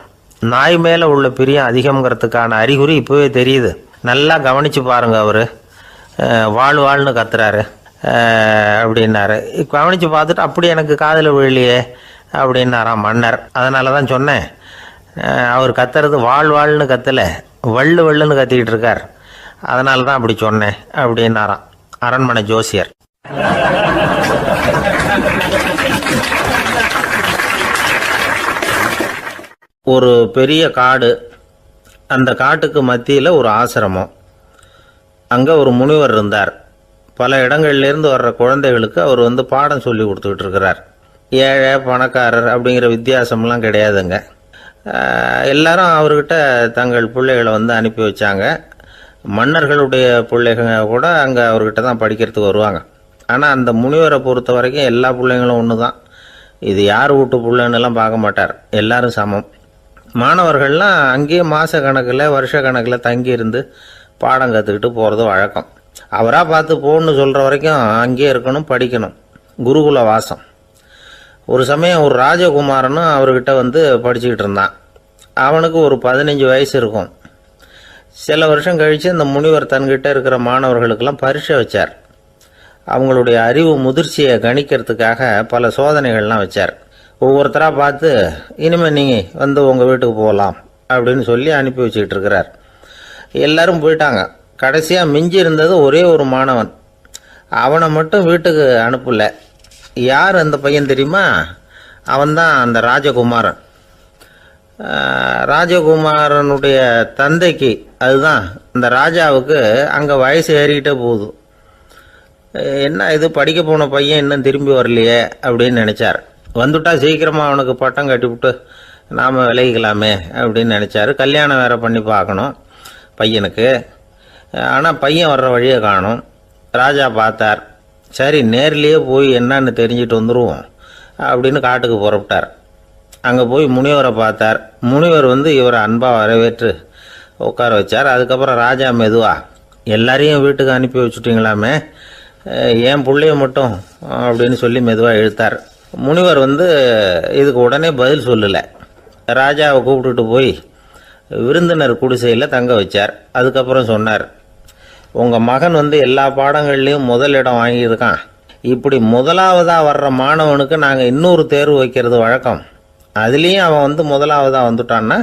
நாய் மேலே உள்ள பிரியம் அதிகங்கிறதுக்கான அறிகுறி இப்போவே தெரியுது. நல்லா கவனித்து பாருங்கள். அவர் வாழ்னு கத்துறாரு அப்படின்னாரு. கவனித்து பார்த்துட்டு அப்படி எனக்கு காதில் விழலையே அப்படின்னாராம் மன்னர். அதனால தான் சொன்னேன், அவர் கத்துறது வாழ்னு கத்தலை, வள்ளுன்னு கத்திக்கிட்டு இருக்கார். அதனால தான் அப்படி சொன்னேன் அப்படின்னாராம் அரண்மனை ஜோசியர். ஒரு பெரிய காடு. அந்த காட்டுக்கு மத்தியில் ஒரு ஆசிரமம். அங்கே ஒரு முனிவர் இருந்தார். பல இடங்கள்லேருந்து வர்ற குழந்தைகளுக்கு அவர் வந்து பாடம் சொல்லி கொடுத்துக்கிட்டு இருக்கிறார். ஏழை பணக்காரர் அப்படிங்கிற வித்தியாசம்லாம் கிடையாதுங்க. எல்லாரும் அவர்கிட்ட தங்கள் பிள்ளைகளை வந்து அனுப்பி வச்சாங்க. மன்னர்களுடைய பிள்ளைங்க கூட அங்கே அவர்கிட்ட தான் படிக்கிறதுக்கு வருவாங்க. ஆனால் அந்த முனிவரை பொறுத்த வரைக்கும் எல்லா பிள்ளைங்களும் ஒன்று தான். இது யார் வீட்டு பிள்ளைன்னெல்லாம் பார்க்க மாட்டார். எல்லாரும் சமம். மாணவர்கள்லாம் அங்கேயே மாத கணக்கில் வருஷ கணக்கில் தங்கி இருந்து பாடம் கற்றுக்கிட்டு போகிறது வழக்கம். அவராக பார்த்து போகணுன்னு சொல்கிற வரைக்கும் அங்கேயே இருக்கணும், படிக்கணும். குருகுல வாசம். ஒரு சமயம் ஒரு ராஜகுமாரனும் அவர்கிட்ட வந்து படிச்சுக்கிட்டு இருந்தான். அவனுக்கு ஒரு 15 வயசு இருக்கும். சில வருஷம் கழித்து இந்த முனிவர் தன்கிட்ட இருக்கிற மாணவர்களுக்கெல்லாம் பரீட்சை வச்சார். அவங்களுடைய அறிவு முதிர்ச்சியை கணிக்கிறதுக்காக பல சோதனைகள்லாம் வச்சார். ஒவ்வொருத்தராக பார்த்து இனிமேல் நீங்கள் வந்து உங்கள் வீட்டுக்கு போகலாம் அப்படின்னு சொல்லி அனுப்பி வச்சுக்கிட்டு இருக்கிறார். எல்லோரும் போயிட்டாங்க. கடைசியாக மிஞ்சி இருந்தது ஒரே ஒரு மாணவன். அவனை மட்டும் வீட்டுக்கு அனுப்பல. யார் அந்த பையன் தெரியுமா? அவன்தான் அந்த ராஜகுமாரன். ராஜகுமாரனுடைய தந்தைக்கு, அதுதான் அந்த ராஜாவுக்கு, அங்கே வயசு ஏறிக்கிட்டே போகுது. என்ன இது, படிக்க போன பையன் இன்னும் திரும்பி வரலையே அப்படின்னு நினச்சார். வந்துட்டா சீக்கிரமாக அவனுக்கு பட்டம் கட்டிவிட்டு நாம் விலகிக்கலாமே அப்படின்னு நினச்சார். கல்யாணம் வேறு பண்ணி பார்க்கணும் பையனுக்கு. ஆனால் பையன் வர்ற வழியை காணும். ராஜா பார்த்தார். சரி, நேர்லேயே போய் என்னன்னு தெரிஞ்சுட்டு வந்துடுவோம் அப்படின்னு காட்டுக்கு புறப்பட்டார். அங்கே போய் முனிவரை பார்த்தார். முனிவர் வந்து இவரை அன்பாக வரவேற்று உட்கார வச்சார். அதுக்கப்புறம் ராஜா மெதுவா, எல்லாரையும் வீட்டுக்கு அனுப்பி வச்சுட்டிங்களாமே, ஏன் பிள்ளைய மட்டும் அப்படின்னு சொல்லி மெதுவாக இழுத்தார். முனிவர் வந்து இதுக்கு உடனே பதில் சொல்லலை. ராஜாவை கூப்பிட்டுட்டு போய் விருந்தினர் குடிசையில் தங்க வச்சார். அதுக்கப்புறம் சொன்னார், உங்கள் மகன் வந்து எல்லா பாடங்கள்லேயும் முதலிடம் வாங்கியிருக்கான். இப்படி முதலாவதாக வர்ற மாணவனுக்கு நாங்கள் இன்னொரு தேர்வு வைக்கிறது வழக்கம். அதுலேயும் அவன் வந்து முதலாவதாக வந்துட்டான்னா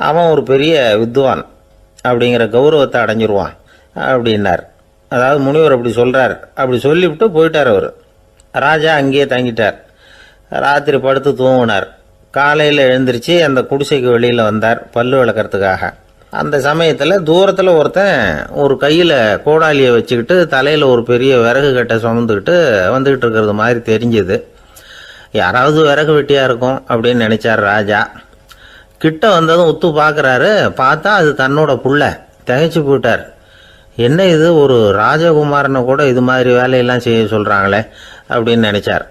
அவன் ஒரு பெரிய வித்வான் அப்படிங்கிற கௌரவத்தை அடைஞ்சிருவான் அப்படின்னார். அதாவது முனிவர் அப்படி சொல்கிறார். அப்படி சொல்லிவிட்டு போயிட்டார் அவர். ராஜா அங்கேயே தங்கிட்டார். ராத்திரி படுத்து தூங்கினார். காலையில் எழுந்திரிச்சு அந்த குடிசைக்கு வெளியில் வந்தார் பல்லு விளக்கிறதுக்காக. அந்த சமயத்தில் தூரத்தில் ஒருத்தன் ஒரு கையில் கோடாலியை வச்சுக்கிட்டு தலையில் ஒரு பெரிய விறகு கட்டை சுமந்துக்கிட்டு வந்துக்கிட்டு இருக்கிறது மாதிரி தெரிஞ்சுது. யாராவது விறகு வெட்டியாக இருக்கும் அப்படின்னு நினச்சார் ராஜா. கிட்ட வந்ததும் உத்து பார்க்குறாரு. பார்த்தா அது தன்னோட புள்ள. திகைச்சு போயிட்டார். என்ன இது, ஒரு ராஜகுமாரனை கூட இது மாதிரி வேலையெல்லாம் செய்ய சொல்கிறாங்களே அப்படின்னு நினச்சார்.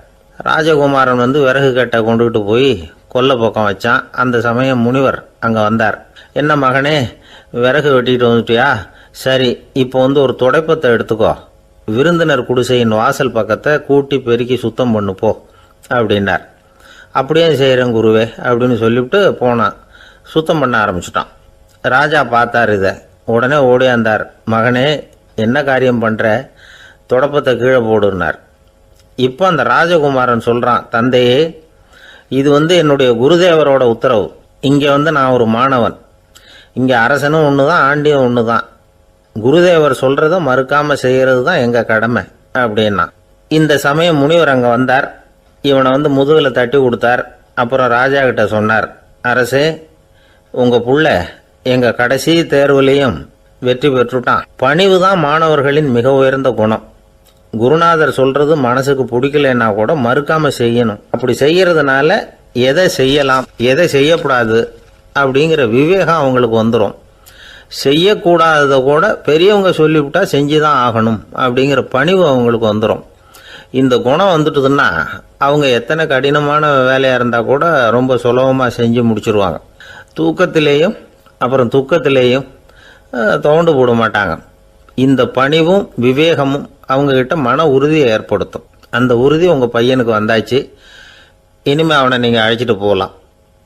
ராஜகுமாரன் வந்து விறகு கட்டை கொண்டுகிட்டு போய் கொல்லை பக்கம் வச்சான். அந்த சமயம் முனிவர் அங்கே வந்தார். என்ன மகனே, விறகு வெட்டிட்டு வந்துட்டியா? சரி, இப்போ வந்து ஒரு துடைப்பத்தை எடுத்துக்கோ, விருந்தினர் குடிசையின் வாசல் பக்கத்தை கூட்டி பெருக்கி சுத்தம் பண்ணு போ அப்படின்னார். அப்படியே செய்கிறேன் குருவே அப்படின்னு சொல்லிவிட்டு போனான். சுத்தம் பண்ண ஆரம்பிச்சிட்டான். ராஜா பார்த்தார் இதை. உடனே ஓடியாந்தார். மகனே, என்ன காரியம் பண்ணுற? துடைப்பத்தை கீழே போடுனார். இப்போ அந்த ராஜகுமாரன் சொல்கிறான், தந்தையே, இது வந்து என்னுடைய குருதேவரோட உத்தரவு. இங்கே வந்து நான் ஒரு மாணவன். இங்கே அரசனும் ஒன்று தான், ஆண்டியும் ஒன்று தான். குருதேவர் சொல்கிறத மறுக்காமல் செய்கிறது தான் எங்கள் கடமை அப்படின்னா. இந்த சமயம் முனிவர் அங்கே வந்தார். இவனை வந்து முதுகில் தட்டி கொடுத்தார். அப்புறம் ராஜா கிட்ட சொன்னார், அரசே, உங்கள் புள்ள எங்கள் கடைசி தேர்வுலேயும் வெற்றி பெற்றுட்டான். பணிவு தான் மாணவர்களின் மிக உயர்ந்த குணம். குருநாதர் சொல்றது மனசுக்கு பிடிக்கலன்னா கூட மறுக்காம செய்யணும். அப்படி செய்யறதுனால எதை செய்யலாம் எதை செய்யக்கூடாது அப்படிங்கிற விவேகம் அவங்களுக்கு வந்துடும். செய்யக்கூடாததை கூட பெரியவங்க சொல்லிவிட்டா செஞ்சுதான் ஆகணும் அப்படிங்கிற பணிவு அவங்களுக்கு வந்துடும். இந்த குணம் வந்துட்டுதுன்னா அவங்க எத்தனை கடினமான வேலையாக இருந்தால் கூட ரொம்ப சுலபமாக செஞ்சு முடிச்சிருவாங்க. தூக்கத்திலேயும் அப்புறம் துக்கத்திலேயும் தோண்டு போட மாட்டாங்க. இந்த பணிவும் விவேகமும் அவங்கக்கிட்ட மன உறுதியை ஏற்படுத்தும். அந்த உறுதி உங்கள் பையனுக்கு வந்தாச்சு. இனிமேல் அவனை நீங்கள் அழைச்சிட்டு போகலாம்.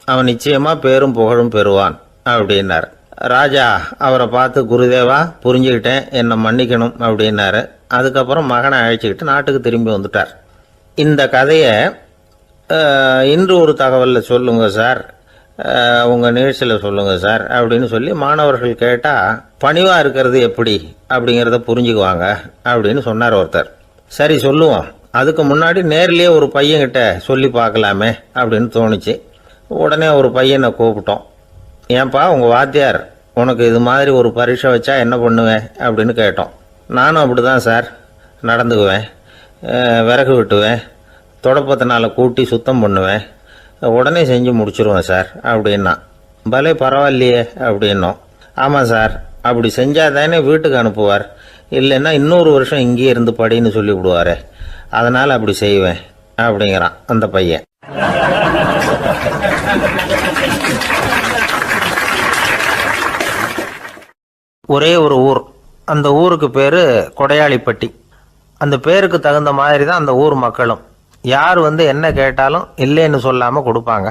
அவன் நிச்சயமாக பேரும் புகழும் பெறுவான் அப்படின்னார். ராஜா அவரை பார்த்து, குருதேவா, புரிஞ்சுக்கிட்டேன், என்னை மன்னிக்கணும் அப்படின்னாரு. அதுக்கப்புறம் மகனை அழைச்சிக்கிட்டு நாட்டுக்கு திரும்பி வந்துட்டார். இந்த கதையை இன்று ஒரு தகவலில் சொல்லுங்கள் சார், உங்கள் நிகழ்ச்சியில் சொல்லுங்கள் சார் அப்படின்னு சொல்லி மாணவர்கள் கேட்டால் பணிவாக இருக்கிறது எப்படி அப்படிங்கிறத புரிஞ்சுக்குவாங்க அப்படின்னு சொன்னார் ஒருத்தர். சரி சொல்லுவோம், அதுக்கு முன்னாடி நேர்லேயே ஒரு பையன்கிட்ட சொல்லி பார்க்கலாமே அப்படின்னு தோணுச்சு. உடனே ஒரு பையனை கூப்பிட்டோம். ஏன்பா, உங்கள் வாத்தியார் உனக்கு இது மாதிரி ஒரு பரீட்சை வச்சா என்ன பண்ணுவேன் அப்படின்னு கேட்டோம். நானும் அப்படி தான் சார் நடந்துக்குவேன், விறகு வெட்டுவேன், தொடப்பத்தினால கூட்டி சுத்தம் பண்ணுவேன், உடனே செஞ்சு முடிச்சிருவேன் சார் அப்படின்னா. பலே பரவாயில்லையே அப்படின்னோம். ஆமாம் சார், அப்படி செஞ்சால் தானே வீட்டுக்கு அனுப்புவார், இல்லைன்னா இன்னொரு வருஷம் இங்கேயே இருந்து படின்னு சொல்லி விடுவார், அதனால் அப்படி செய்வேன் அப்படிங்கிறான் அந்த பையன். ஒரே ஒரு ஊர், அந்த ஊருக்கு பேர் கொடையாளிப்பட்டி. அந்த பேருக்கு தகுந்த மாதிரி தான் அந்த ஊர் மக்களும். யார் வந்து என்ன கேட்டாலும் இல்லைன்னு சொல்லாமல் கொடுப்பாங்க.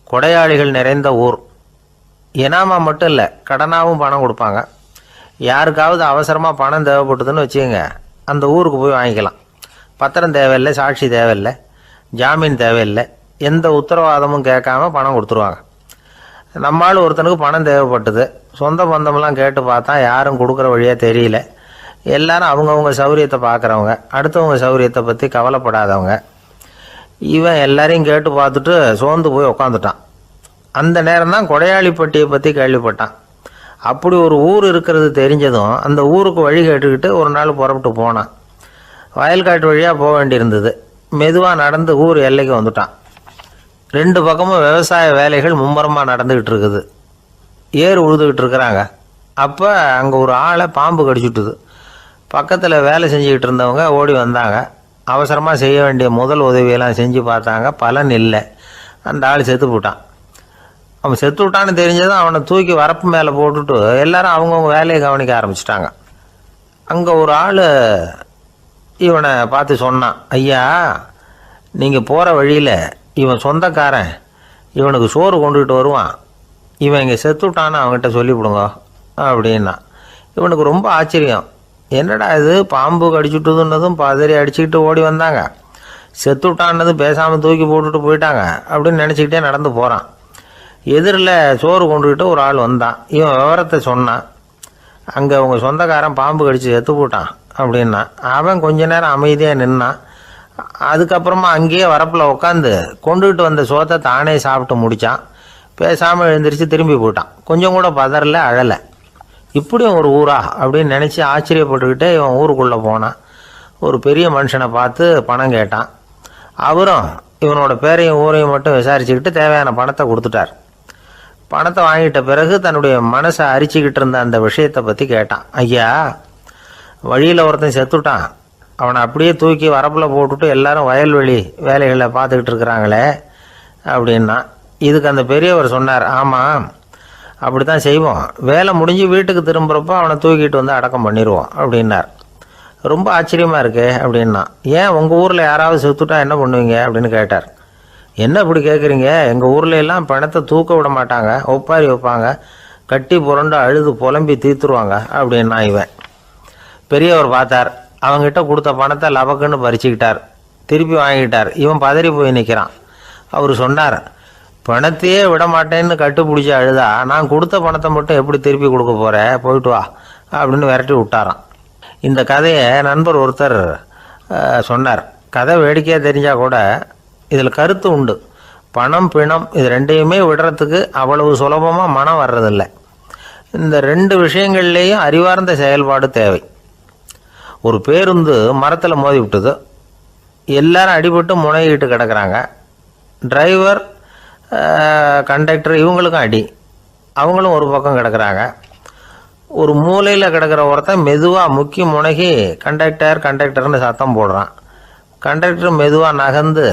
கொடையாளிகள் நிறைந்த ஊர். இனாமா மட்டும் இல்லை, கடனாகவும் பணம் கொடுப்பாங்க. யாருக்காவது அவசரமாக பணம் தேவைப்பட்டதுன்னு வச்சுக்கோங்க, அந்த ஊருக்கு போய் வாங்கிக்கலாம். பத்திரம் தேவையில்லை, சாட்சி தேவையில்லை, ஜாமீன் தேவையில்லை, எந்த உத்தரவாதமும் கேட்காம பணம் கொடுத்துருவாங்க. நம்மளால் ஒருத்தனுக்கு பணம் தேவைப்பட்டது. சொந்த பந்தமெல்லாம் கேட்டு பார்த்தா யாரும் கொடுக்குற வழியாக தெரியல. எல்லாரும் அவங்கவுங்க சௌரியத்தை பார்க்குறவங்க, அடுத்தவங்க சௌரியத்தை பற்றி கவலைப்படாதவங்க. இவன் எல்லாரையும் கேட்டு பார்த்துட்டு சோர்ந்து போய் உக்காந்துட்டான். அந்த நேரம் தான் கொடையாளிப்பட்டியை பற்றி கேள்விப்பட்டான். அப்படி ஒரு ஊர் இருக்கிறது தெரிஞ்சதும் அந்த ஊருக்கு வழி கேட்டுக்கிட்டு ஒரு நாள் புறப்பட்டு போனான். வயல்காட்டு வழியாக போக வேண்டியிருந்தது. மெதுவாக நடந்து ஊர் எல்லைக்கு வந்துட்டான். 2 பக்கமும் விவசாய வேலைகள் மும்முரமாக நடந்துக்கிட்டு இருக்குது. ஏர் உழுதுகிட்டு இருக்கிறாங்க. அப்போ அங்கே ஒரு ஆளை பாம்பு கடிச்சுட்டுது. பக்கத்தில் வேலை செஞ்சுக்கிட்டு இருந்தவங்க ஓடி வந்தாங்க. அவசரமாக செய்ய வேண்டிய முதல் உதவியெல்லாம் செஞ்சு பார்த்தாங்க. பலன் இல்லை. அந்த ஆள் செத்து போட்டான். அவன் செத்து விட்டான்னு தெரிஞ்சதும் அவனை தூக்கி வரப்பு மேலே போட்டுட்டு எல்லாரும் அவங்கவுங்க வேலையை கவனிக்க ஆரம்பிச்சிட்டாங்க. அங்கே ஒரு ஆள் இவனை பார்த்து சொன்னான், ஐயா, நீங்கள் போகிற வழியில் இவன் சொந்தக்காரன், இவனுக்கு சோறு கொண்டுகிட்டு வருவான், இவன் இங்கே செத்துட்டான்னு அவங்ககிட்ட சொல்லிவிடுங்க அப்படின்னா. இவனுக்கு ரொம்ப ஆச்சரியம். என்னடா இது, பாம்பு கடிச்சுட்டுதுன்னதும் பதறி அடிச்சுக்கிட்டு ஓடி வந்தாங்க, செத்துட்டான்னதும் பேசாமல் தூக்கி போட்டுட்டு போயிட்டாங்க அப்படின்னு நினச்சிக்கிட்டே நடந்து போகிறான். எதிரில் சோறு கொண்டுக்கிட்டு ஒரு ஆள் வந்தான். இவன் விவரத்தை சொன்னான். அங்கே அவங்க சொந்தக்காரன் பாம்பு கடிச்சு செத்து போட்டான் அப்படின்னா. அவன் கொஞ்ச நேரம் அமைதியாக நின்னான். அதுக்கப்புறமா அங்கேயே வரப்பில் உட்காந்து கொண்டுகிட்டு வந்த சோத்தை தானே சாப்பிட்டு முடித்தான். பேசாமல் எழுந்திரிச்சு திரும்பி போயிட்டான். கொஞ்சம் கூட பதறல, அழலை. இப்படியும் ஒரு ஊரா அப்படின்னு நினச்சி ஆச்சரியப்பட்டுக்கிட்டே இவன் ஊருக்குள்ளே போனான். ஒரு பெரிய மனுஷனை பார்த்து பணம் கேட்டான். அவரும் இவனோட பேரையும் ஊரையும் மட்டும் விசாரிச்சுக்கிட்டு தேவையான பணத்தை கொடுத்துட்டார். பணத்தை வாங்கிட்ட பிறகு தன்னுடைய மனசை அரிச்சுக்கிட்டு இருந்த அந்த விஷயத்தை பற்றி கேட்டான். ஐயா, வழியில் ஒருத்தன் செத்துட்டான், அவனை அப்படியே தூக்கி வரப்பில் போட்டுட்டு எல்லாரும் வயல்வெளி வேலைகளை பார்த்துக்கிட்டு இருக்கிறாங்களே அப்படின்னா. இதுக்கு அந்த பெரியவர் சொன்னார், ஆமாம், அப்படி தான் செய்வோம். வேலை முடிஞ்சு வீட்டுக்கு திரும்புகிறப்போ அவனை தூக்கிட்டு வந்து அடக்கம் பண்ணிடுவோம் அப்படின்னார். ரொம்ப ஆச்சரியமாக இருக்கே அப்படின்னா. ஏன் உங்கள் ஊரில் யாராவது செத்துட்டா என்ன பண்ணுவீங்க அப்படின்னு கேட்டார். என்ன இப்படி கேட்குறீங்க, எங்கள் ஊரில் எல்லாம் பணத்தை தூக்க விட மாட்டாங்க, ஒப்பாரி வைப்பாங்க, கட்டி புரண்டு அழுது புலம்பி தீர்த்துருவாங்க அப்படின்னா. இவன் பெரியவர் பார்த்தார். அவங்ககிட்ட கொடுத்த பணத்தை லபக்குன்னு பறிச்சுக்கிட்டார். திருப்பி வாங்கிட்டார். இவன் பதறி போய் நிற்கிறான். அவர் சொன்னார், பணத்தையே விட மாட்டேன்னு கட்டுப்பிடிச்சி அழுதா நான் கொடுத்த பணத்தை மட்டும் எப்படி திருப்பி கொடுக்க போகிறேன், போயிட்டு வா அப்படின்னு விரட்டி விட்டாரான். இந்த கதையை நண்பர் ஒருத்தர் சொன்னார். கதை வேடிக்கையாக தெரிஞ்சால் கூட இதில் கருத்து உண்டு. பணம் பிணம் இது ரெண்டையுமே விடுறதுக்கு அவ்வளவு சுலபமாக மனம் வர்றதில்லை. இந்த 2 விஷயங்கள்லேயும் அறிவார்ந்த செயல்பாடு தேவை. ஒரு பேருந்து மரத்தில் மோதி விட்டுது. எல்லாரும் அடிபட்டு முனைகிட்டு கிடக்கிறாங்க. டிரைவர், கண்டக்டர் இவங்களுக்கும் அடி. அவங்களும் ஒரு பக்கம் கிடக்கிறாங்க. ஒரு மூலையில் கிடக்கிற ஒருத்தன் மெதுவாக முக்கி முனகி கண்டக்டர்னு சத்தம் போடுறான். கண்டக்டர் மெதுவாக நகர்ந்து